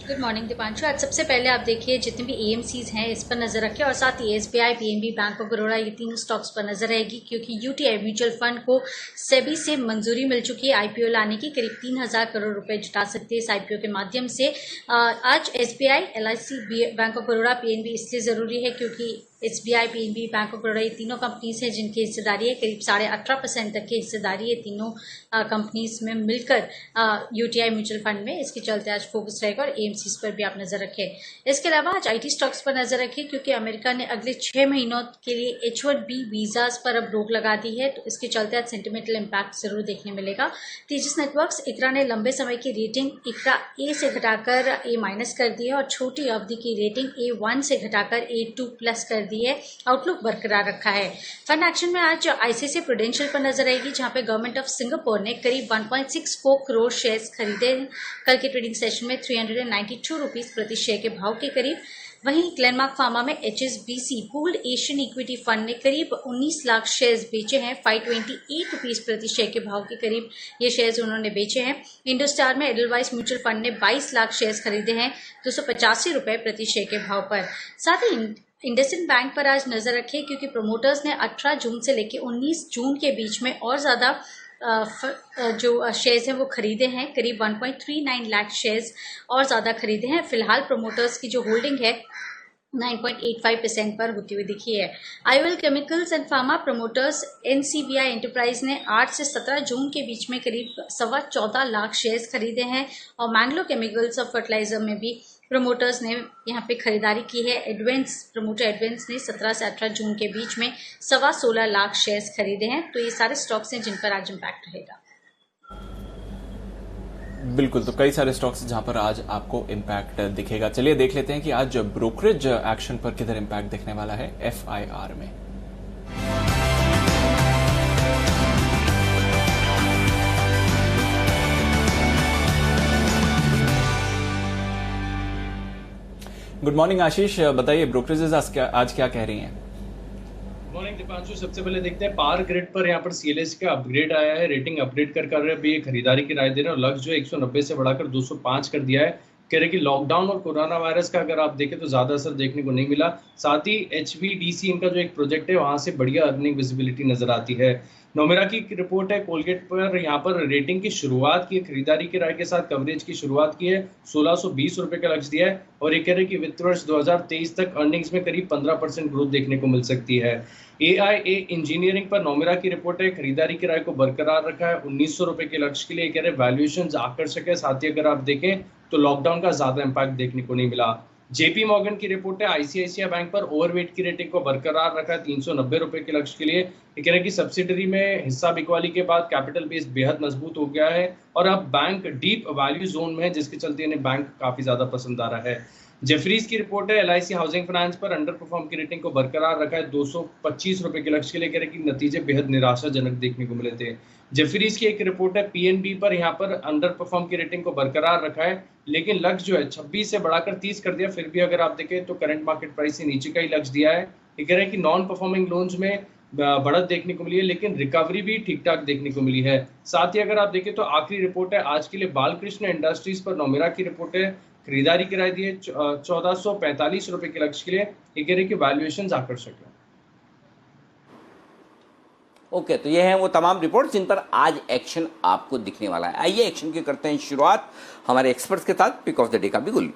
Good morning Deepanshu. आज सबसे पहले आप देखिए जितने भी एएमसीज हैं इस पर नजर रखें और साथ ही SBI, PNB, bank of Baroda, ये तीनों स्टॉक्स पर नजर रहेगी क्योंकि यूटीआई म्यूचुअल फंड को सेबी से मंजूरी मिल चुकी है आईपीओ लाने की। करीब 3000 करोड़ रुपए जुटा सकते हैं इस आईपीओ के माध्यम से। आज SBI, LIC, bank of Baroda, PNB इसलिए जरूरी है क्योंकि SBI, PNB, bank of Baroda ये तीनों कंपनीज हैं जिनकी हिस्सेदारी है करीब 18.5% तक की हिस्सेदारी है तीनों कंपनीज में मिलकर यूटीआई म्यूचुअल फंड में। इसके चलते आज फोकस रहेगा और एएमसीज पर भी आप नजर रखें। इसके अलावा आज आईटी स्टॉक्स पर नजर रखें क्योंकि अमेरिका ने अगले 6 महीनों के लिए H1B वीजास पर अब रोक लगा दी है, तो इसके चलते आज सेंटिमेंटल इम्पैक्ट जरूर देखने मिलेगा। तेजस नेटवर्क्स, इकरा ने लंबे समय की रेटिंग इकरा ए से घटाकर A- कर दी है और छोटी अवधि की रेटिंग A1 से घटाकर A2+ कर दी है। आउटलुक बरकरार रखा है। फंड एक्शन में आज आईसीआईसीआई प्रूडेंशियल पर नजर आएगी जहां पे गवर्नमेंट ऑफ सिंगापुर ने करीब 1.64 करोड़ शेयर्स खरीदे कल के ट्रेडिंग सेशन में 392 रुपीज प्रति शेयर के भाव के करीब। वहीं ग्लेनमार्क फार्मा में HSBC pooled Asian equity fund ने करीब 19 लाख शेयर्स बेचे हैं 528 रुपीज प्रति शेयर के भाव के करीब ये शेयर्स उन्होंने बेचे हैं। इंडोस्टार में एडलवाइस म्यूचुअल फंड ने 22 लाख शेयर्स खरीदे हैं 285 रुपए प्रति शेयर के भाव पर। साथ ही इंडसइंड बैंक पर आज नजर रखें क्योंकि प्रमोटर्स ने 18 जून से लेकर 19 जून के बीच में और ज्यादा जो शेयर्स हैं वो खरीदे हैं। करीब 1.39 लाख शेयर्स और ज्यादा खरीदे हैं। फिलहाल प्रमोटर्स की जो होल्डिंग है 9.85% पर होती हुई दिखी है। IOL chemicals and pharma promoters NCBI enterprise ने 8 से 17 जून के बीच में करीब 14.25 लाख शेयर्स खरीदे हैं और मैंगलो केमिकल्स और फर्टिलाइजर में भी प्रमोटर्स ने यहाँ पे खरीदारी की है। प्रमोटर एडवेंस ने 17 से 18 जून के बीच में 16.25 लाख शेयर्स खरीदे हैं। तो ये सारे स्टॉक्स हैं जिन पर आज इम्पैक्ट रहेगा। बिल्कुल, तो कई सारे स्टॉक्स जहां पर आज आपको इम्पैक्ट दिखेगा। चलिए देख लेते हैं कि आज ब्रोकरेज एक्शन पर किधर इम्पैक्ट दिखने वाला है FIR में। गुड मॉर्निंग आशीष, बताइए ब्रोकरेजेस आज क्या कह रही हैं? मॉर्निंग दीपांशु, सबसे पहले देखते हैं पावर ग्रिड पर यहाँ पर CLS का अपग्रेड आया है। रेटिंग अपग्रेड कर भी खरीदारी की राय दे रहे हैं और लक्ष्य जो 190 से बढ़ाकर 205 कर दिया है। कह रहे कि लॉकडाउन और कोरोना वायरस का अगर आप देखें तो ज्यादा असर देखने को नहीं मिला। साथ ही HVDC इनका जो एक प्रोजेक्ट है वहां से बढ़िया अर्निंग विजिबिलिटी नजर आती है। नोमेरा की रिपोर्ट है, कोलगेट पर यहाँ पर रेटिंग की शुरुआत की, खरीदारी की राय के साथ कवरेज की शुरुआत की है, 1620 रुपए का लक्ष्य दिया है और ये कह रहे कि वित्त वर्ष 2023 तक अर्निंग्स में करीब 15% ग्रोथ देखने को मिल सकती है। AIA इंजीनियरिंग पर नोमेरा की रिपोर्ट है, खरीदारी की राय को बरकरार रखा है 1900 रुपए के लक्ष्य के लिए। कह रहे वैल्यूएशन आकर्षक है। साथ ही अगर आप देखें तो लॉकडाउन का ज्यादा इम्पैक्ट देखने को नहीं मिला। JP मॉर्गन की रिपोर्ट है, ICICI बैंक पर ओवरवेट की रेटिंग को बरकरार रखा है 390 रुपए के लक्ष्य के लिए। ये कह रहे हैं कि सब्सिडरी में हिस्सा बिकवाली के बाद कैपिटल बेस बेहद मजबूत हो गया है और अब बैंक डीप वैल्यू जोन में है, जिसके चलते इन्हें बैंक काफी ज्यादा पसंद आ रहा है। जेफरीज की रिपोर्ट है, LIC हाउसिंग फाइनेंस पर अंडर परफॉर्म की रेटिंग को बरकरार रखा है 225 रुपए के लक्ष्य के लिए। कह रहे कि नतीजे बेहद निराशाजनक देखने को मिले थे। जेफरीज की एक रिपोर्ट है, PNB पर यहाँ पर अंडर परफॉर्म की रेटिंग को बरकरार रखा है लेकिन लक्ष्य जो है 26 से बढ़ाकर 30 कर दिया। फिर भी अगर आप देखें तो करंट मार्केट प्राइस से नीचे का ही लक्ष्य दिया है। ये कह रहे हैं कि नॉन परफॉर्मिंग लोन्स में बढ़त देखने को मिली है, लेकिन रिकवरी भी ठीक ठाक देखने को मिली है। साथ ही अगर आप देखें तो आखिरी रिपोर्ट है आज के लिए बालकृष्ण इंडस्ट्रीज पर नोमेरा की रिपोर्ट है, खरीदारी की राय दी है 1445 रुपए के लक्ष्य के लिए। ये कह रहे कि वैल्यूएशन आकर्षक है। ओके, तो ये हैं वो तमाम रिपोर्ट जिन पर आज एक्शन आपको दिखने वाला है। आइए एक्शन की करते हैं शुरुआत हमारे एक्सपर्ट्स के साथ। पिक ऑफ द डे का बिल्कुल।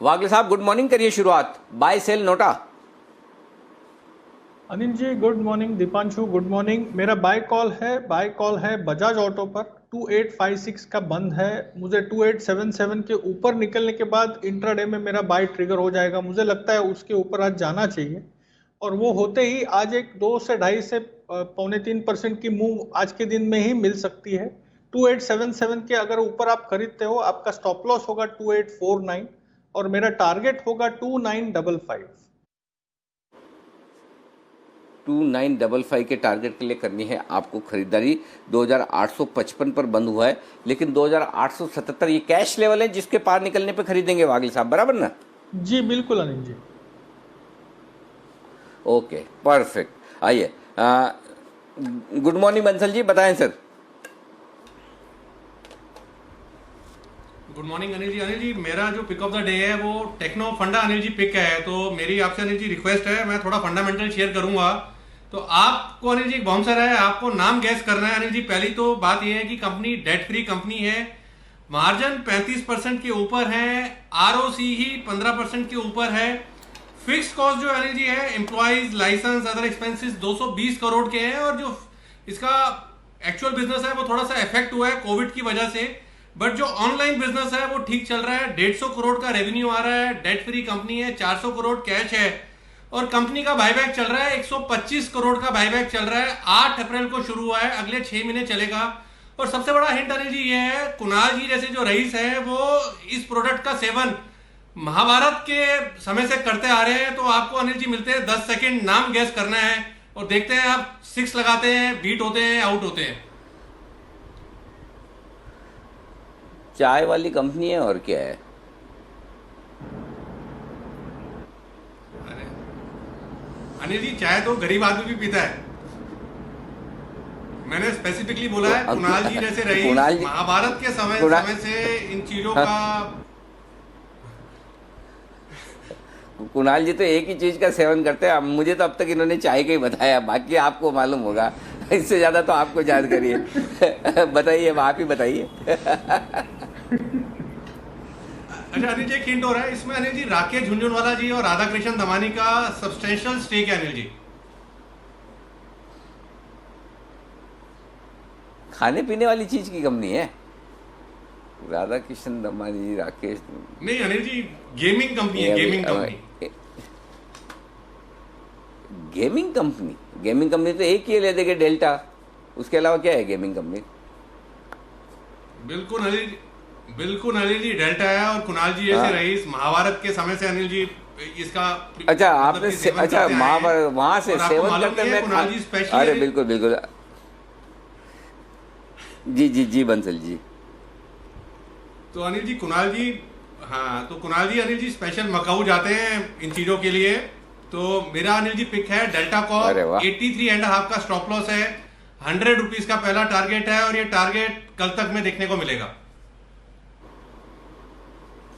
वागले साहब गुड मॉर्निंग, करिए शुरुआत। बाय सेल नोटा। Anil ji good morning. Deepanshu good morning. मेरा बाय कॉल है बजाज ऑटो पर 2856 का बंद है। मुझे 2877 के ऊपर निकलने के बाद इंट्राडे में मेरा बाय ट्रिगर हो जाएगा। मुझे लगता है उसके ऊपर आज जाना चाहिए, और वो होते ही आज एक 2 से 2.5 से 2.25% की मूव आज के दिन में ही मिल सकती है। 2877 के अगर ऊपर आप खरीदते हो, आपका स्टॉप लॉस होगा 2849 और मेरा टारगेट होगा 2955। 2955 के टारगेट के लिए करनी है आपको खरीदारी। 2855 पर बंद हुआ है, लेकिन 2877 ये कैश लेवल है जिसके पार निकलने पे खरीदेंगे वागिल साहब, बराबर ना? जी बिल्कुल अनिल जी। Okay perfect. आइए गुड मॉर्निंग बंसल जी, बताएं sir. Good morning Anil ji. Anil ji मेरा जो पिक ऑफ द डे है वो टेक्नो फंडा अनिल जी पिक है, तो मेरी आपसे अनिल जी रिक्वेस्ट है, मैं थोड़ा फंडामेंटल शेयर करूंगा। तो आपको अनिल जी एक बाउंसर है, आपको नाम गैस करना है अनिल जी। पहली तो बात यह है कि कंपनी डेट फ्री कंपनी है, मार्जिन 35% के ऊपर है, आरओसी ही 15% के ऊपर है, फिक्स कॉस्ट जो अनिल जी है employees license other expenses 220 crore के हैं, और जो इसका एक्चुअल बिजनेस है वो थोड़ा सा इफेक्ट हुआ है कोविड की वजह से, बट जो ऑनलाइन बिजनेस है वो ठीक चल रहा है। 150 करोड़ का रेवेन्यू आ रहा है, डेट फ्री कंपनी है, 400 करोड़ कैश है, और कंपनी का बायबैक चल रहा है, 125 करोड़ का बायबैक चल रहा है। 8 अप्रैल को शुरू हुआ है, अगले 6 महीने चलेगा। और सबसे बड़ा हिंट अनिल जी ये है, कुणाल जी जैसे जो रईस है वो इस प्रोडक्ट का सेवन महाभारत के समय से करते आ रहे हैं। तो आपको अनिल जी मिलते हैं 10 सेकेंड, नाम गैस करना है और देखते हैं आप 6 लगाते हैं, बीट होते हैं, आउट होते हैं। चाय वाली कंपनी है और क्या है? अनिल जी चाय तो गरीब आदमी भी पीता है। मैंने स्पेसिफिकली बोला है कुणाल जी जैसे रईस महाभारत के समय से इन चीजों का। कुणाल जी तो एक ही चीज का सेवन करते हैं। मुझे तो अब तक इन्होंने चाय का ही बताया, बाकी आपको मालूम होगा, इससे ज्यादा तो आपको जानकारी है। बताइए, आप ही बताइए। अच्छा अनिल जी एक हिंट हो रहा है इसमें अनिल जी, राकेश झुंझुनवाला जी और राधा कृष्ण दमानी का सब्सटेंशियल स्टेक है अनिल जी। खाने पीने वाली चीज की कंपनी है राधा कृष्ण दमानी जी, राकेश नहीं अनिल जी गेमिंग कंपनी है, गेमिंग कंपनी। गेमिंग कंपनी तो एक ही ले देंगे, डेल्टा। उसके अलावा क्या है गेमिंग कंपनी? बिल्कुल अनिल जी डेल्टा है, और कुणाल जी जैसे रईस महाभारत के समय से अनिल जी इसका अच्छा आपने अच्छा महाभारत वहां से सेवन करते हैं कुणाल जी स्पेशल। अरे बिल्कुल बिल्कुल जी जी जी बंसल जी। तो अनिल जी कुणाल जी, हाँ तो कुणाल जी अनिल जी स्पेशल मकाऊ जाते हैं इन चीजों के लिए। तो मेरा अनिल जी पिक है डेल्टा कॉर्प, 83.5 का स्टॉप लॉस है, 100 रुपीज का पहला टारगेट है, और ये टारगेट कल तक में देखने को मिलेगा।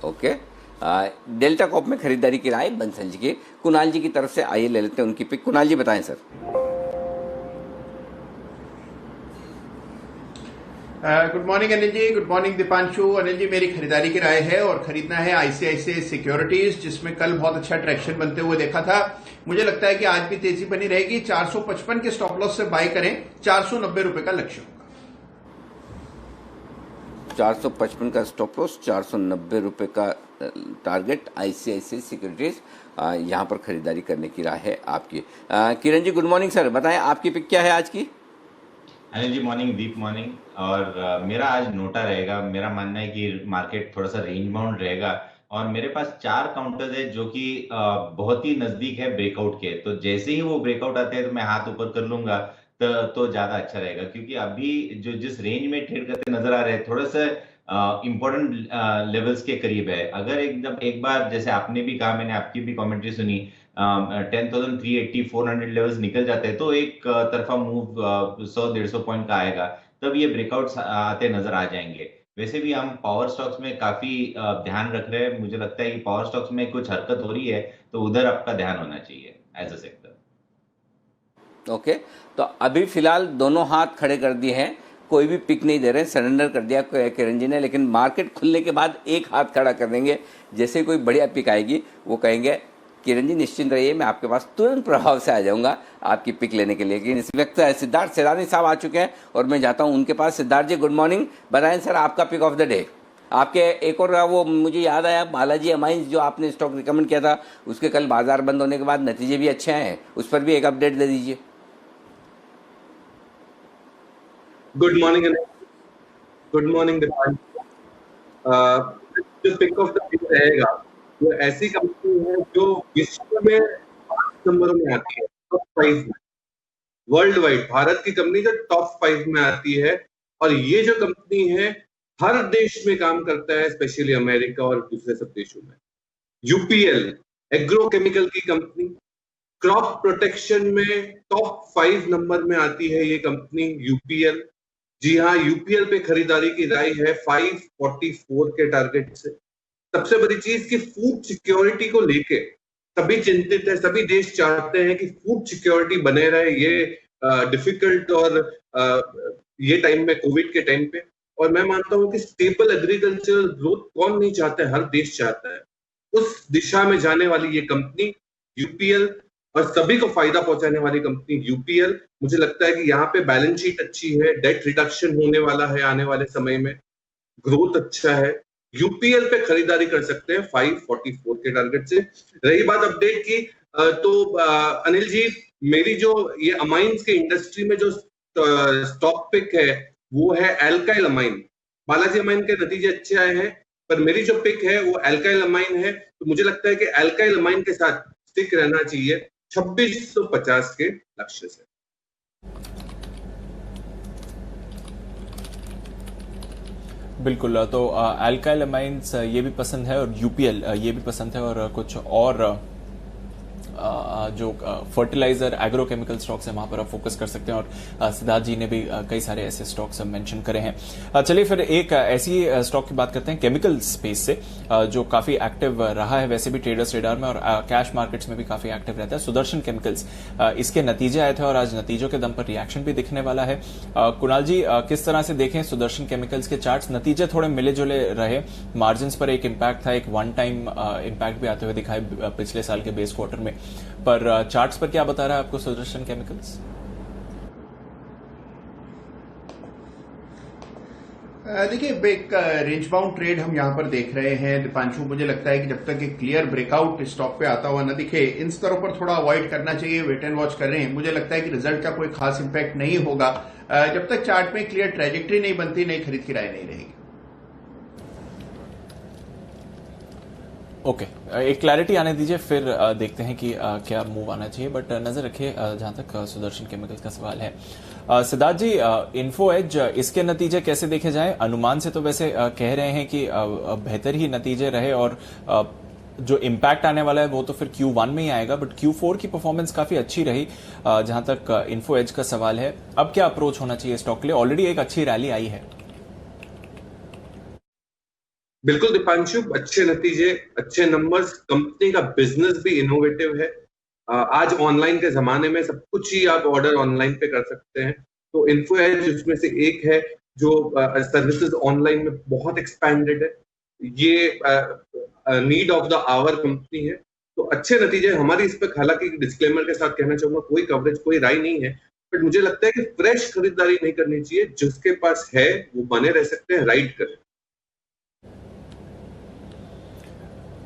ओके डेल्टा कॉर्प में खरीदारी की राय बंसल जी की। कुणाल जी की तरफ से आइए ले लेते हैं उनकी पिक। कुणाल जी बताएं sir. Good morning Anil ji. Good morning Deepanshu. Anil ji मेरी खरीदारी की राय है, और खरीदना है आईसीआईसीआई सिक्योरिटीज, जिसमें कल बहुत अच्छा ट्रैक्शन बनते हुए देखा था। मुझे लगता है कि आज भी तेजी बनी रहेगी। 455 के स्टॉप लॉस से बाय करें, 490 रुपए का लक्ष्य होगा। 455 का स्टॉप लॉस, 490 रुपए का टारगेट, आईसीआईसीआई सिक्योरिटीज, यहाँ पर खरीदारी करने की राय है आपकी। Kiran ji good morning sir, बताएं आपकी पिक क्या है आज की? अनिल जी मॉर्निंग, दीप मॉर्निंग। और मेरा आज नोटा रहेगा। मेरा मानना है कि मार्केट थोड़ा सा रेंज बाउंड रहेगा, और मेरे पास 4 काउंटर्स है जो कि बहुत ही नजदीक है ब्रेकआउट के। तो जैसे ही वो ब्रेकआउट आते हैं तो मैं हाथ ऊपर कर लूंगा, तो ज्यादा अच्छा रहेगा, क्योंकि अभी जो जिस रेंज में ट्रेड करते नजर आ रहे हैं, थोड़ा सा इंपॉर्टेंट लेवल्स के करीब है। अगर एकदम एक बार जैसे आपने भी कहा, मैंने आपकी भी कमेंट्री सुनी, 10,380 400 लेवल्स निकल जाते हैं तो एक तरफा मूव 100-150 पॉइंट का आएगा, तब ये ब्रेकआउट्स आते नजर आ जाएंगे। वैसे भी हम पावर स्टॉक्स में काफी ध्यान रख रहे हैं, मुझे लगता है कि पावर स्टॉक्स में कुछ हरकत हो रही है तो उधर आपका ध्यान होना चाहिए एज अ सेक्टर। ओके, तो अभी फिलहाल दोनों हाथ खड़े कर दिए हैं, कोई भी पिक नहीं दे रहे, सरेंडर कर दिया किरण जी ने, लेकिन मार्केट खुलने के बाद एक हाथ खड़ा कर देंगे। जैसे कोई बढ़िया पिक आएगी वो कहेंगे किरण जी निश्चिंत रहिए, मैं आपके पास तुरंत प्रभाव से आ जाऊंगा आपकी पिक लेने के लिए। लेकिन इस वक्त सिद्धार्थ सेरानी साहब आ चुके हैं और मैं जाता हूं उनके पास। सिद्धार्थ जी गुड मॉर्निंग, बताएं सर आपका पिक ऑफ द डे। आपके एक और वो मुझे याद आया, बालाजी अमाइंस जो आपने स्टॉक रिकमेंड किया था, उसके कल बाजार बंद होने के बाद नतीजे भी अच्छे आए हैं, उस पर भी एक अपडेट दे दीजिए। गुड मॉर्निंग, गुड मॉर्निंग जो पिक ऑफ द डे रहेगा वो ऐसी कंपनी है जो विश्व में 5 नंबरों में आती है, टॉप 5 में, वर्ल्ड वाइड भारत की कंपनी जो टॉप 5 में आती है। और ये जो कंपनी है हर देश में काम करता है, स्पेशली अमेरिका और दूसरे सब देशों में। यूपीएल एग्रोकेमिकल की कंपनी, क्रॉप प्रोटेक्शन में टॉप 5 नंबर में आती है ये कंपनी यूपीएल। जी हाँ, यूपीएल पे खरीदारी की राय है 544 के टारगेट से। सबसे बड़ी चीज कि फूड सिक्योरिटी को लेके सभी चिंतित है, सभी देश चाहते हैं कि फूड सिक्योरिटी बने रहे ये डिफिकल्ट और ये टाइम में, कोविड के टाइम पे। और मैं मानता हूं कि स्टेबल एग्रीकल्चरल ग्रोथ कौन नहीं चाहता है, हर देश चाहता है। उस दिशा में जाने वाली ये कंपनी यूपीएल और सभी को फायदा पहुंचाने वाली कंपनी यूपीएल, मुझे लगता है कि यहाँ पे बैलेंस शीट अच्छी है, डेट रिडक्शन होने वाला है आने वाले समय में, ग्रोथ अच्छा है, यूपीएल पे खरीदारी कर सकते हैं 544 के टारगेट से। रही बात अपडेट की तो अनिल जी, मेरी जो ये अमाइंस के इंडस्ट्री में जो स्टॉक पिक है वो है एल्काइल अमाइन। बालाजी अमाइन के नतीजे अच्छे आए हैं पर मेरी जो पिक है वो एल्काइल अमाइन है, तो मुझे लगता है कि एल्काइल अमाइन के साथ स्टिक रहना चाहिए 2650 के लक्ष्य से। बिल्कुल, तो अल्काइल अमाइंस ये भी पसंद है और यूपीएल ये भी पसंद है, और कुछ और जो फर्टिलाइजर एग्रोकेमिकल स्टॉक्स है वहां पर आप फोकस कर सकते हैं। और सिद्धार्थ जी ने भी कई सारे ऐसे स्टॉक्स मेंशन करे हैं। चलिए फिर एक ऐसी स्टॉक की बात करते हैं केमिकल स्पेस से, जो काफी एक्टिव रहा है वैसे भी ट्रेडर्स रेडार में और कैश मार्केट्स में भी काफी एक्टिव रहता है, सुदर्शन केमिकल्स। इसके नतीजे आए थे और आज नतीजों के दम पर रिएक्शन भी दिखने वाला है। कुणाल जी, किस तरह से देखें सुदर्शन केमिकल्स के चार्ट्स? नतीजे थोड़े मिले जुले रहे, मार्जिन पर एक इम्पैक्ट था, एक वन टाइम इम्पैक्ट भी आते हुए दिखाई पिछले साल के बेस क्वार्टर में, पर चार्ट्स पर क्या बता रहा है आपको सुदर्शन केमिकल्स? देखिए, एक रेंज बाउंड ट्रेड हम यहां पर देख रहे हैं दीपांशु। मुझे लगता है कि जब तक एक क्लियर ब्रेकआउट स्टॉक पे आता हुआ न दिखे, इन स्तरों पर थोड़ा अवॉइड करना चाहिए, वेट एंड वॉच कर रहे हैं। मुझे लगता है कि रिजल्ट का कोई खास इंपैक्ट नहीं होगा जब तक चार्ट में क्लियर ट्रेजेक्टरी नहीं बनती, नई खरीद की राय नहीं रहेगी। ओके, एक क्लैरिटी आने दीजिए, फिर देखते हैं कि क्या मूव आना चाहिए। बट नजर रखिए जहां तक सुदर्शन केमिकल्स का सवाल है। सिद्धार्थ जी, इन्फो एज, इसके नतीजे कैसे देखे जाएं? अनुमान से तो वैसे कह रहे हैं कि बेहतर ही नतीजे रहे और जो इम्पैक्ट आने वाला है वो तो फिर Q1 में ही आएगा, बट Q4 की परफॉर्मेंस काफी अच्छी रही जहां तक इन्फो एज का सवाल है। अब क्या अप्रोच होना चाहिए स्टॉक के लिए? ऑलरेडी एक अच्छी रैली आई है। बिल्कुल दीपांशु, अच्छे नतीजे, अच्छे नंबर्स, कंपनी का बिजनेस भी इनोवेटिव है। आज ऑनलाइन के जमाने में सब कुछ ही आप ऑर्डर ऑनलाइन पे कर सकते हैं, तो इन्फो एज उसमें से एक है जो सर्विसेज ऑनलाइन में बहुत एक्सपैंडेड है। ये need of the hour company है, तो अच्छे नतीजे हमारी इस पर। हालांकि डिस्क्लेमर के साथ कहना चाहूंगा, कोई कवरेज, कोई राय नहीं है, बट मुझे लगता है कि फ्रेश खरीदारी नहीं करनी चाहिए। जिसके पास है वो बने रह सकते हैं, राइड करें।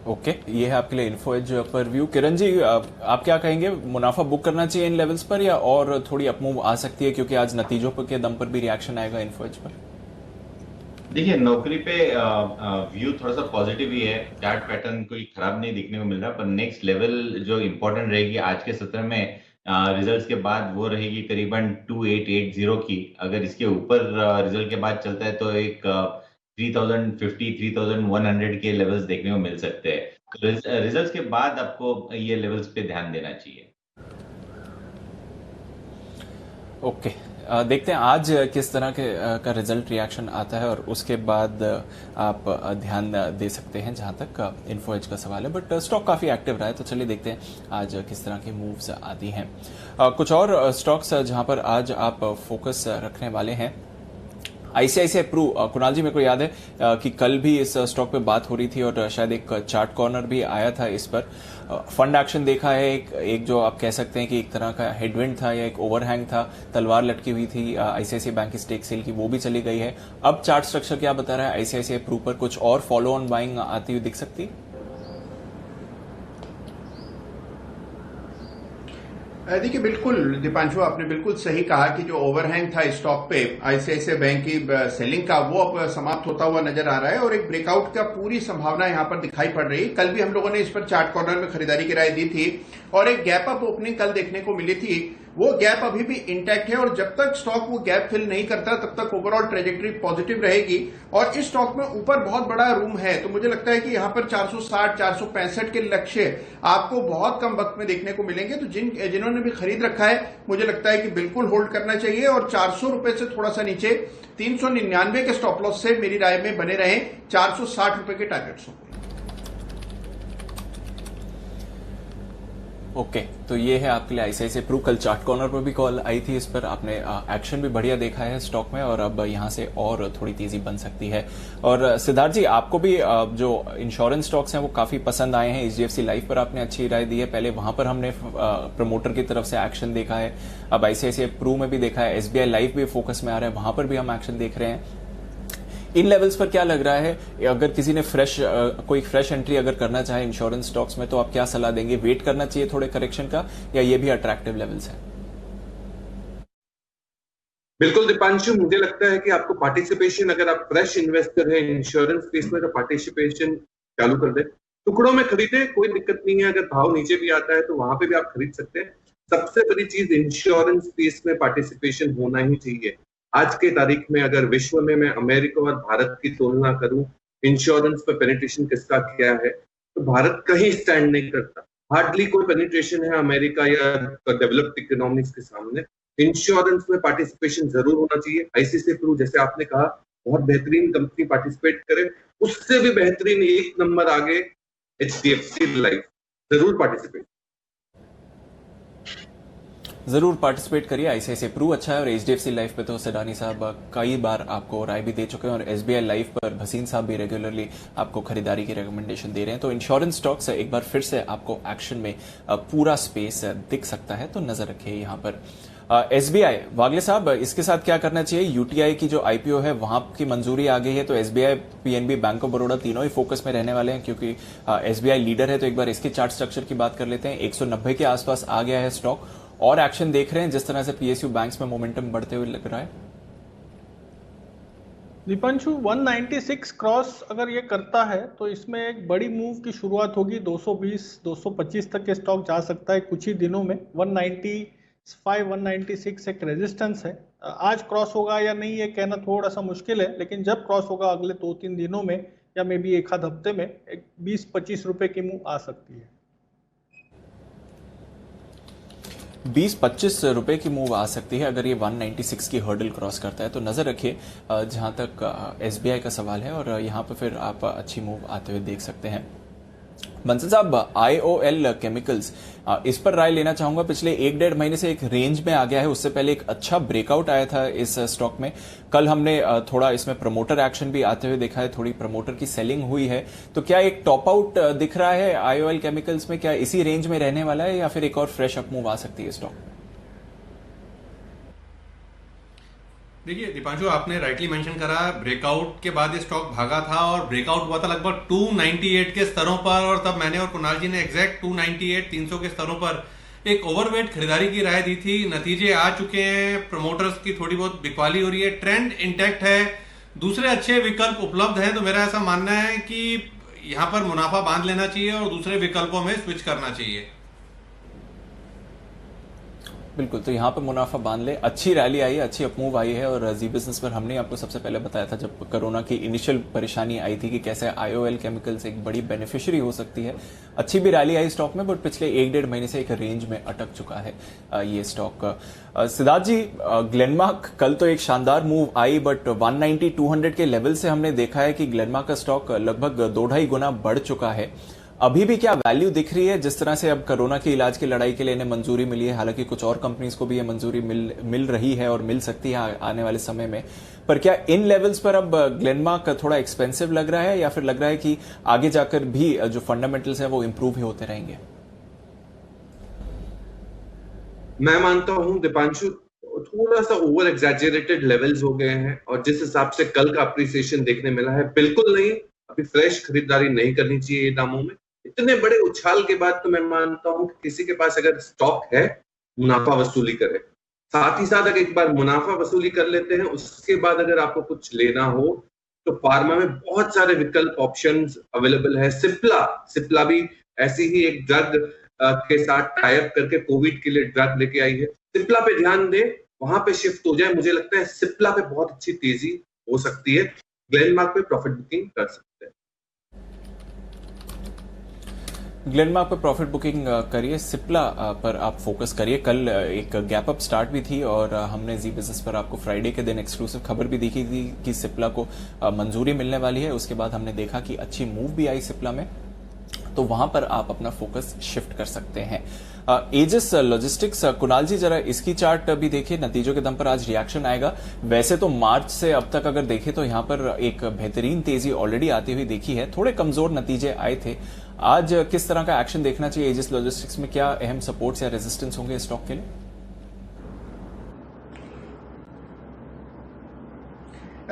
ओके, ये है आपके लिए info as per view. Kiran ji, आप क्या कहेंगे, मुनाफा बुक करना चाहिए इन लेवल्स पर या और थोड़ी अपमूव आ सकती है, क्योंकि आज नतीजों के दम पर भी रिएक्शन आएगा इन्फो एज पर? देखिए, नौकरी पे व्यू थोड़ा सा पॉजिटिव ही है, चार्ट पैटर्न कोई खराब नहीं दिखने को मिल रहा, पर नेक्स्ट लेवल जो इंपॉर्टेंट रहेगी आज के सत्र में रिजल्ट्स के बाद वो रहेगी करीबन 2880 की। अगर इसके ऊपर रिजल्ट के बाद चलता है तो एक 3050 3100 के लेवल्स देखने को मिल सकते हैं। तो रिजल्ट्स के बाद आपको ये लेवल्स पे ध्यान देना चाहिए। ओके, देखते हैं आज किस तरह का रिजल्ट रिएक्शन आता है और उसके बाद आप ध्यान दे सकते हैं जहां तक इन्फो एज का सवाल है। बट स्टॉक काफी एक्टिव रहा है, तो चलिए देखते हैं आज किस तरह की मूव्स आती हैं। कुछ और स्टॉक्स जहां पर आज आप फोकस रखने वाले हैं, आईसीआईसीआई प्रू। कुणाल जी, मेरे को याद है कि कल भी इस स्टॉक पे बात हो रही थी और शायद एक चार्ट कॉर्नर भी आया था इस पर। फंड एक्शन देखा है, एक जो आप कह सकते हैं कि एक तरह का हेडविंड था या एक ओवरहैंग था, तलवार लटकी हुई थी आईसीआईसीआई बैंक की स्टेक सेल की, वो भी चली गई है। अब चार्ट स्ट्रक्चर क्या बता रहा है आईसीआईसीआई प्रू पर? कुछ और फॉलो ऑन बाइंग आती हुई दिख सकती है? देखिए, बिल्कुल दीपांशु, आपने बिल्कुल सही कहा कि जो ओवरहैंग था स्टॉक पे आईसीआईसीआई बैंक की सेलिंग का, वो अब समाप्त होता हुआ नजर आ रहा है और एक ब्रेकआउट का पूरी संभावना यहां पर दिखाई पड़ रही है। कल भी हम लोगों ने इस पर चार्ट कॉर्नर में खरीदारी की राय दी थी और एक गैप अप ओपनिंग कल देखने को मिली थी। वो गैप अभी भी इंटैक्ट है और जब तक स्टॉक वो गैप फिल नहीं करता तब तक ओवरऑल ट्रेजेक्टरी पॉजिटिव रहेगी और इस स्टॉक में ऊपर बहुत बड़ा रूम है। तो मुझे लगता है कि यहां पर 460 465 के लक्ष्य आपको बहुत कम वक्त में देखने को मिलेंगे। तो जिन्होंने भी खरीद रखा है, मुझे लगता है कि बिल्कुल होल्ड करना चाहिए और 400 रुपए से थोड़ा सा नीचे 399 के स्टॉप लॉस से मेरी राय में बने रहे, 460 रुपए के टारगेट्स होंगे। ओके, तो ये है आपके लिए आईसीआईसीआई प्रू। कल चार्ट कॉर्नर पर भी कॉल आई थी इस पर, आपने एक्शन भी बढ़िया देखा है स्टॉक में और अब यहां से और थोड़ी तेजी बन सकती है। और सिद्धार्थ जी, आपको भी जो इंश्योरेंस स्टॉक्स हैं वो काफी पसंद आए हैं। एचडीएफसी लाइफ पर आपने अच्छी राय दी है, पहले वहां पर हमने प्रमोटर की तरफ से एक्शन देखा है, अब आईसीआईसीआई प्रू में भी देखा है, एसबीआई लाइफ भी फोकस में आ रहा है, वहां पर भी हम एक्शन देख रहे हैं। इन लेवल्स पर क्या लग रहा है, अगर किसी ने कोई फ्रेश एंट्री अगर करना चाहे इंश्योरेंस स्टॉक्स में, तो आप क्या सलाह देंगे? वेट करना चाहिए थोड़े करेक्शन का या ये भी अट्रैक्टिव लेवल्स है? बिल्कुल दीपांशु, मुझे लगता है कि आपको पार्टिसिपेशन, अगर आप फ्रेश इन्वेस्टर हैं इंश्योरेंस स्पेस में, तो पार्टिसिपेशन चालू कर दे, टुकड़ों में खरीदे, कोई दिक्कत नहीं है। अगर भाव नीचे भी आता है तो वहां पे भी आप खरीद सकते हैं। सबसे बड़ी चीज इंश्योरेंस स्पेस में पार्टिसिपेशन होना ही चाहिए। आज के तारीख में अगर विश्व में मैं अमेरिका और भारत की तुलना करूं, इंश्योरेंस पर पेनिट्रेशन किसका क्या है, तो भारत कहीं स्टैंड नहीं करता। हार्डली कोई पेनिट्रेशन है अमेरिका या डेवलप्ड इकोनॉमीज के सामने। इंश्योरेंस में पार्टिसिपेशन जरूर होना चाहिए। आईसीआईसीआई प्रू, जैसे आपने कहा, बहुत बेहतरीन कंपनी पार्टिसिपेट करे, उससे भी बेहतरीन एक नंबर आगे एचडीएफसी लाइफ, जरूर पार्टिसिपेट करिए। आईसीआईसीआई प्रू अच्छा है और एचडीएफसी लाइफ पे तो सडानी साहब कई बार आपको राय भी दे चुके हैं और एसबीआई लाइफ पर भसीन साहब भी रेगुलरली आपको खरीदारी की रिकमेंडेशन दे रहे हैं। तो इंश्योरेंस स्टॉक्स एक बार फिर से आपको एक्शन में पूरा स्पेस दिख सकता है, तो नजर रखिए यहाँ पर। एसबीआई, वागले साहब, इसके साथ क्या करना चाहिए? यूटीआई की जो आईपीओ है वहां की मंजूरी आ गई है, तो SBI, PNB, bank of Baroda तीनों ही फोकस में रहने वाले हैं क्योंकि एसबीआई लीडर है। तो एक बार इसके चार्ट स्ट्रक्चर की बात कर लेते हैं। 190 के आसपास आ गया है स्टॉक और एक्शन देख रहे हैं जिस तरह से पीएसयू बैंक्स में मोमेंटम बढ़ते हुए लग रहा है। दीपांशु, 196 क्रॉस अगर ये करता है तो इसमें एक बड़ी मूव की शुरुआत होगी। 220 225 तक के स्टॉक जा सकता है कुछ ही दिनों में। 195 196 एक रेजिस्टेंस है। आज क्रॉस होगा या नहीं ये कहना थोड़ा सा मुश्किल है, लेकिन जब क्रॉस होगा अगले 2-3 दिनों में या मे बी एक आध हफ्ते में, एक 20-25 रुपए की मूव आ सकती है। 20-25 रुपए की मूव आ सकती है अगर ये 196 की हर्डल क्रॉस करता है, तो नजर रखिए जहां तक एसबीआई का सवाल है और यहां पर फिर आप अच्छी मूव आते हुए देख सकते हैं। बंसल साहब, आईओएल केमिकल्स, इस पर राय लेना चाहूंगा। पिछले 1-1.5 महीने से एक रेंज में आ गया है, उससे पहले एक अच्छा ब्रेकआउट आया था इस स्टॉक में। कल हमने थोड़ा इसमें प्रमोटर एक्शन भी आते हुए देखा है, थोड़ी प्रमोटर की सेलिंग हुई है। तो क्या एक टॉप आउट दिख रहा है आईओएल केमिकल्स में? क्या इसी रेंज में रहने वाला है या फिर एक और फ्रेश अप मूव आ सकती है स्टॉक? देखिए दीपांशु, आपने राइटली मेंशन करा, ब्रेकआउट के बाद ये स्टॉक भागा था और ब्रेकआउट हुआ था लगभग 298 के स्तरों पर और तब मैंने और कुणाल जी ने एग्जैक्ट 298 300 के स्तरों पर एक ओवरवेट खरीदारी की राय दी थी। नतीजे आ चुके हैं, प्रमोटर्स की थोड़ी बहुत बिकवाली हो रही है, ट्रेंड इंटैक्ट है, दूसरे अच्छे विकल्प उपलब्ध हैं। तो मेरा ऐसा मानना है कि यहां पर मुनाफा बांध लेना चाहिए और दूसरे विकल्पों में स्विच करना चाहिए। बिल्कुल, तो यहाँ पे मुनाफा बांध ले। अच्छी रैली आई है, अच्छी अपमूव आई है, और जी बिजनेस पर हमने आपको सबसे पहले बताया था जब कोरोना की इनिशियल परेशानी आई थी कि कैसे आईओएल केमिकल्स एक बड़ी बेनिफिशियरी हो सकती है। अच्छी भी रैली आई स्टॉक में, बट पिछले 1-1.5 महीने से एक रेंज में अटक चुका है ये स्टॉक। सिद्धार्थ जी, ग्लेनमार्क कल तो एक शानदार मूव आई, बट 190-200 के लेवल से हमने देखा है कि ग्लेनमार्क का स्टॉक लगभग 2-2.5 गुना बढ़ चुका है। अभी भी क्या वैल्यू दिख रही है? जिस तरह से अब कोरोना के इलाज की लड़ाई के लिए इन्हें मंजूरी मिली है, हालांकि कुछ और कंपनीज को भी ये मंजूरी मिल रही है और मिल सकती है आने वाले समय में, पर क्या इन लेवल्स पर अब ग्लेनमार्क थोड़ा एक्सपेंसिव लग रहा है, या फिर लग रहा है कि आगे जाकर भी जो फंडामेंटल्स हैं वो इंप्रूव ही होते रहेंगे? मैं मानता हूं दीपांशु, थोड़ा सा ओवर एग्जैजरेटेड लेवल्स हो गए हैं, और जिस हिसाब से कल का अप्रिसिएशन देखने मिला है, बिल्कुल नहीं, अभी फ्रेश खरीदारी नहीं करनी चाहिए ये दामों में। इतने बड़े उछाल के बाद तो मैं मानता हूं कि किसी के पास अगर स्टॉक है, मुनाफा वसूली करे। साथ ही साथ अगर एक बार मुनाफा वसूली कर लेते हैं, उसके बाद अगर आपको कुछ लेना हो तो फार्मा में बहुत सारे विकल्प ऑप्शंस अवेलेबल है। सिप्ला भी ऐसी ही एक ड्रग के साथ टाई अप करके कोविड के लिए ड्रग लेके आई है। सिप्ला पे ध्यान दे, वहां पे शिफ्ट हो जाए। मुझे लगता है सिप्ला पे बहुत अच्छी तेजी हो सकती है। ग्लेनमार्क पे प्रॉफिट बुकिंग कर सकते हैं। ग्लेनमार्क पर प्रॉफिट बुकिंग करिए, सिप्ला पर आप फोकस करिए। कल एक गैप अप स्टार्ट भी थी, और हमने जी बिजनेस पर आपको फ्राइडे के दिन एक्सक्लूसिव खबर भी दिखी थी कि सिप्ला को मंजूरी मिलने वाली है। उसके बाद हमने देखा कि अच्छी मूव भी आई सिप्ला में, तो वहां पर आप अपना फोकस शिफ्ट कर सकते हैं। एजिस लॉजिस्टिक्स, कुणाल जी जरा इसकी चार्ट भी देखिए, नतीजों के दम पर आज रिएक्शन आएगा। वैसे तो मार्च से अब तक अगर देखें तो यहां पर एक बेहतरीन तेजी ऑलरेडी आती हुई देखी है, थोड़े कमजोर नतीजे आए थे। आज किस तरह का एक्शन देखना चाहिए एजिस लॉजिस्टिक्स में? क्या अहम सपोर्ट्स या रेजिस्टेंस होंगे स्टॉक के लिए?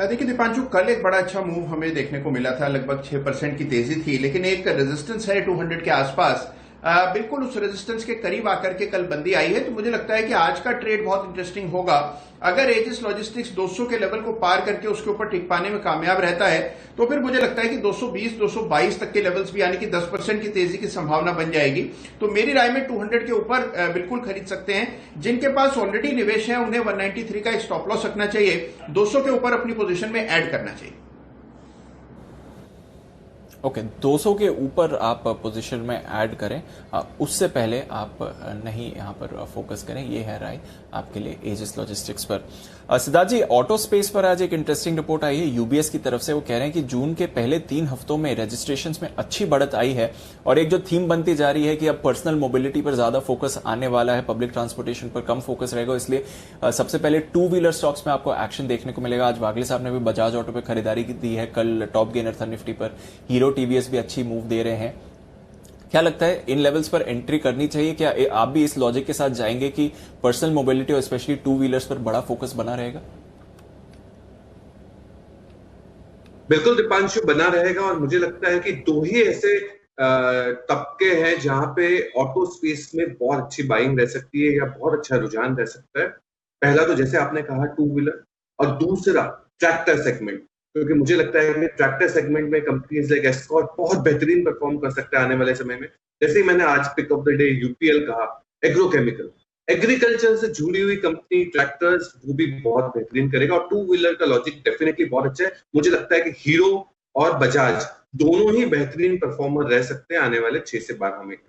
देखिए दीपांशु, कल एक बड़ा अच्छा मूव हमें देखने को मिला था, लगभग 6% की तेजी थी, लेकिन एक रेजिस्टेंस है 200 के आसपास। बिल्कुल उस रेजिस्टेंस के करीब आकर के कल बंदी आई है, तो मुझे लगता है कि आज का ट्रेड बहुत इंटरेस्टिंग होगा। अगर एजिस लॉजिस्टिक्स 200 के लेवल को पार करके उसके ऊपर टिक पाने में कामयाब रहता है, तो फिर मुझे लगता है कि 220-222 तक के लेवल्स भी, यानी कि 10% की तेजी की संभावना बन जाएगी। तो मेरी राय में 200 के ऊपर बिल्कुल खरीद सकते हैं। जिनके पास ऑलरेडी निवेश है उन्हें 193 का एक स्टॉप लॉस रखना चाहिए, 200 के ऊपर अपनी पोजीशन में ऐड करना चाहिए। ओके, 200 के ऊपर आप पोजीशन में ऐड करें, उससे पहले आप नहीं यहां पर फोकस करें। ये है राय आपके लिए एजिस लॉजिस्टिक्स पर। सिद्धार्थ जी, ऑटो स्पेस पर आज एक इंटरेस्टिंग रिपोर्ट आई है यूबीएस की तरफ से। वो कह रहे हैं कि जून के पहले 3 हफ्तों में रजिस्ट्रेशंस में अच्छी बढ़त आई है, और एक जो थीम बनती जा रही है कि अब पर्सनल मोबिलिटी पर ज्यादा फोकस आने वाला है, पब्लिक ट्रांसपोर्टेशन पर कम फोकस रहेगा। इसलिए सबसे पहले 2 व्हीलर स्टॉक्स में आपको एक्शन देखने को मिलेगा। आज वागले साहब ने भी बजाज ऑटो पर खरीदारी दी है, कल टॉप गेनर था निफ्टी पर। हीरो टीवीएस भी अच्छी मूव दे रहे हैं। क्या लगता है इन लेवल्स पर एंट्री करनी चाहिए? क्या आप भी इस लॉजिक के साथ जाएंगे कि पर्सनल मोबिलिटी और स्पेशली 2 व्हीलर्स पर बड़ा फोकस बना रहेगा? बिल्कुल दीपांशु, बना रहेगा। और मुझे लगता है कि 2 ही ऐसे तबके हैं जहां पे ऑटो स्पेस में बहुत अच्छी बाइंग रह सकती है या बहुत अच्छा रुझान रह सकता है। पहला तो जैसे आपने कहा 2 व्हीलर, और दूसरा ट्रैक्टर सेगमेंट, क्योंकि मुझे लगता है कि ट्रैक्टर सेगमेंट में कंपनीज लाइक एस्कॉर्ट बहुत बेहतरीन परफॉर्म कर सकता है आने वाले समय में। जैसे ही मैंने आज pick of the day UPL कहा, एग्रोकेमिकल, एग्रीकल्चर से जुड़ी हुई कंपनी ट्रैक्टर्स, वो भी बहुत बेहतरीन करेगा। और 2 व्हीलर का लॉजिक डेफिनेटली बहुत अच्छा है। मुझे लगता है कि हीरो और बजाज दोनों ही बेहतरीन परफॉर्मर रह सकते हैं आने वाले 6 से 12 महीने।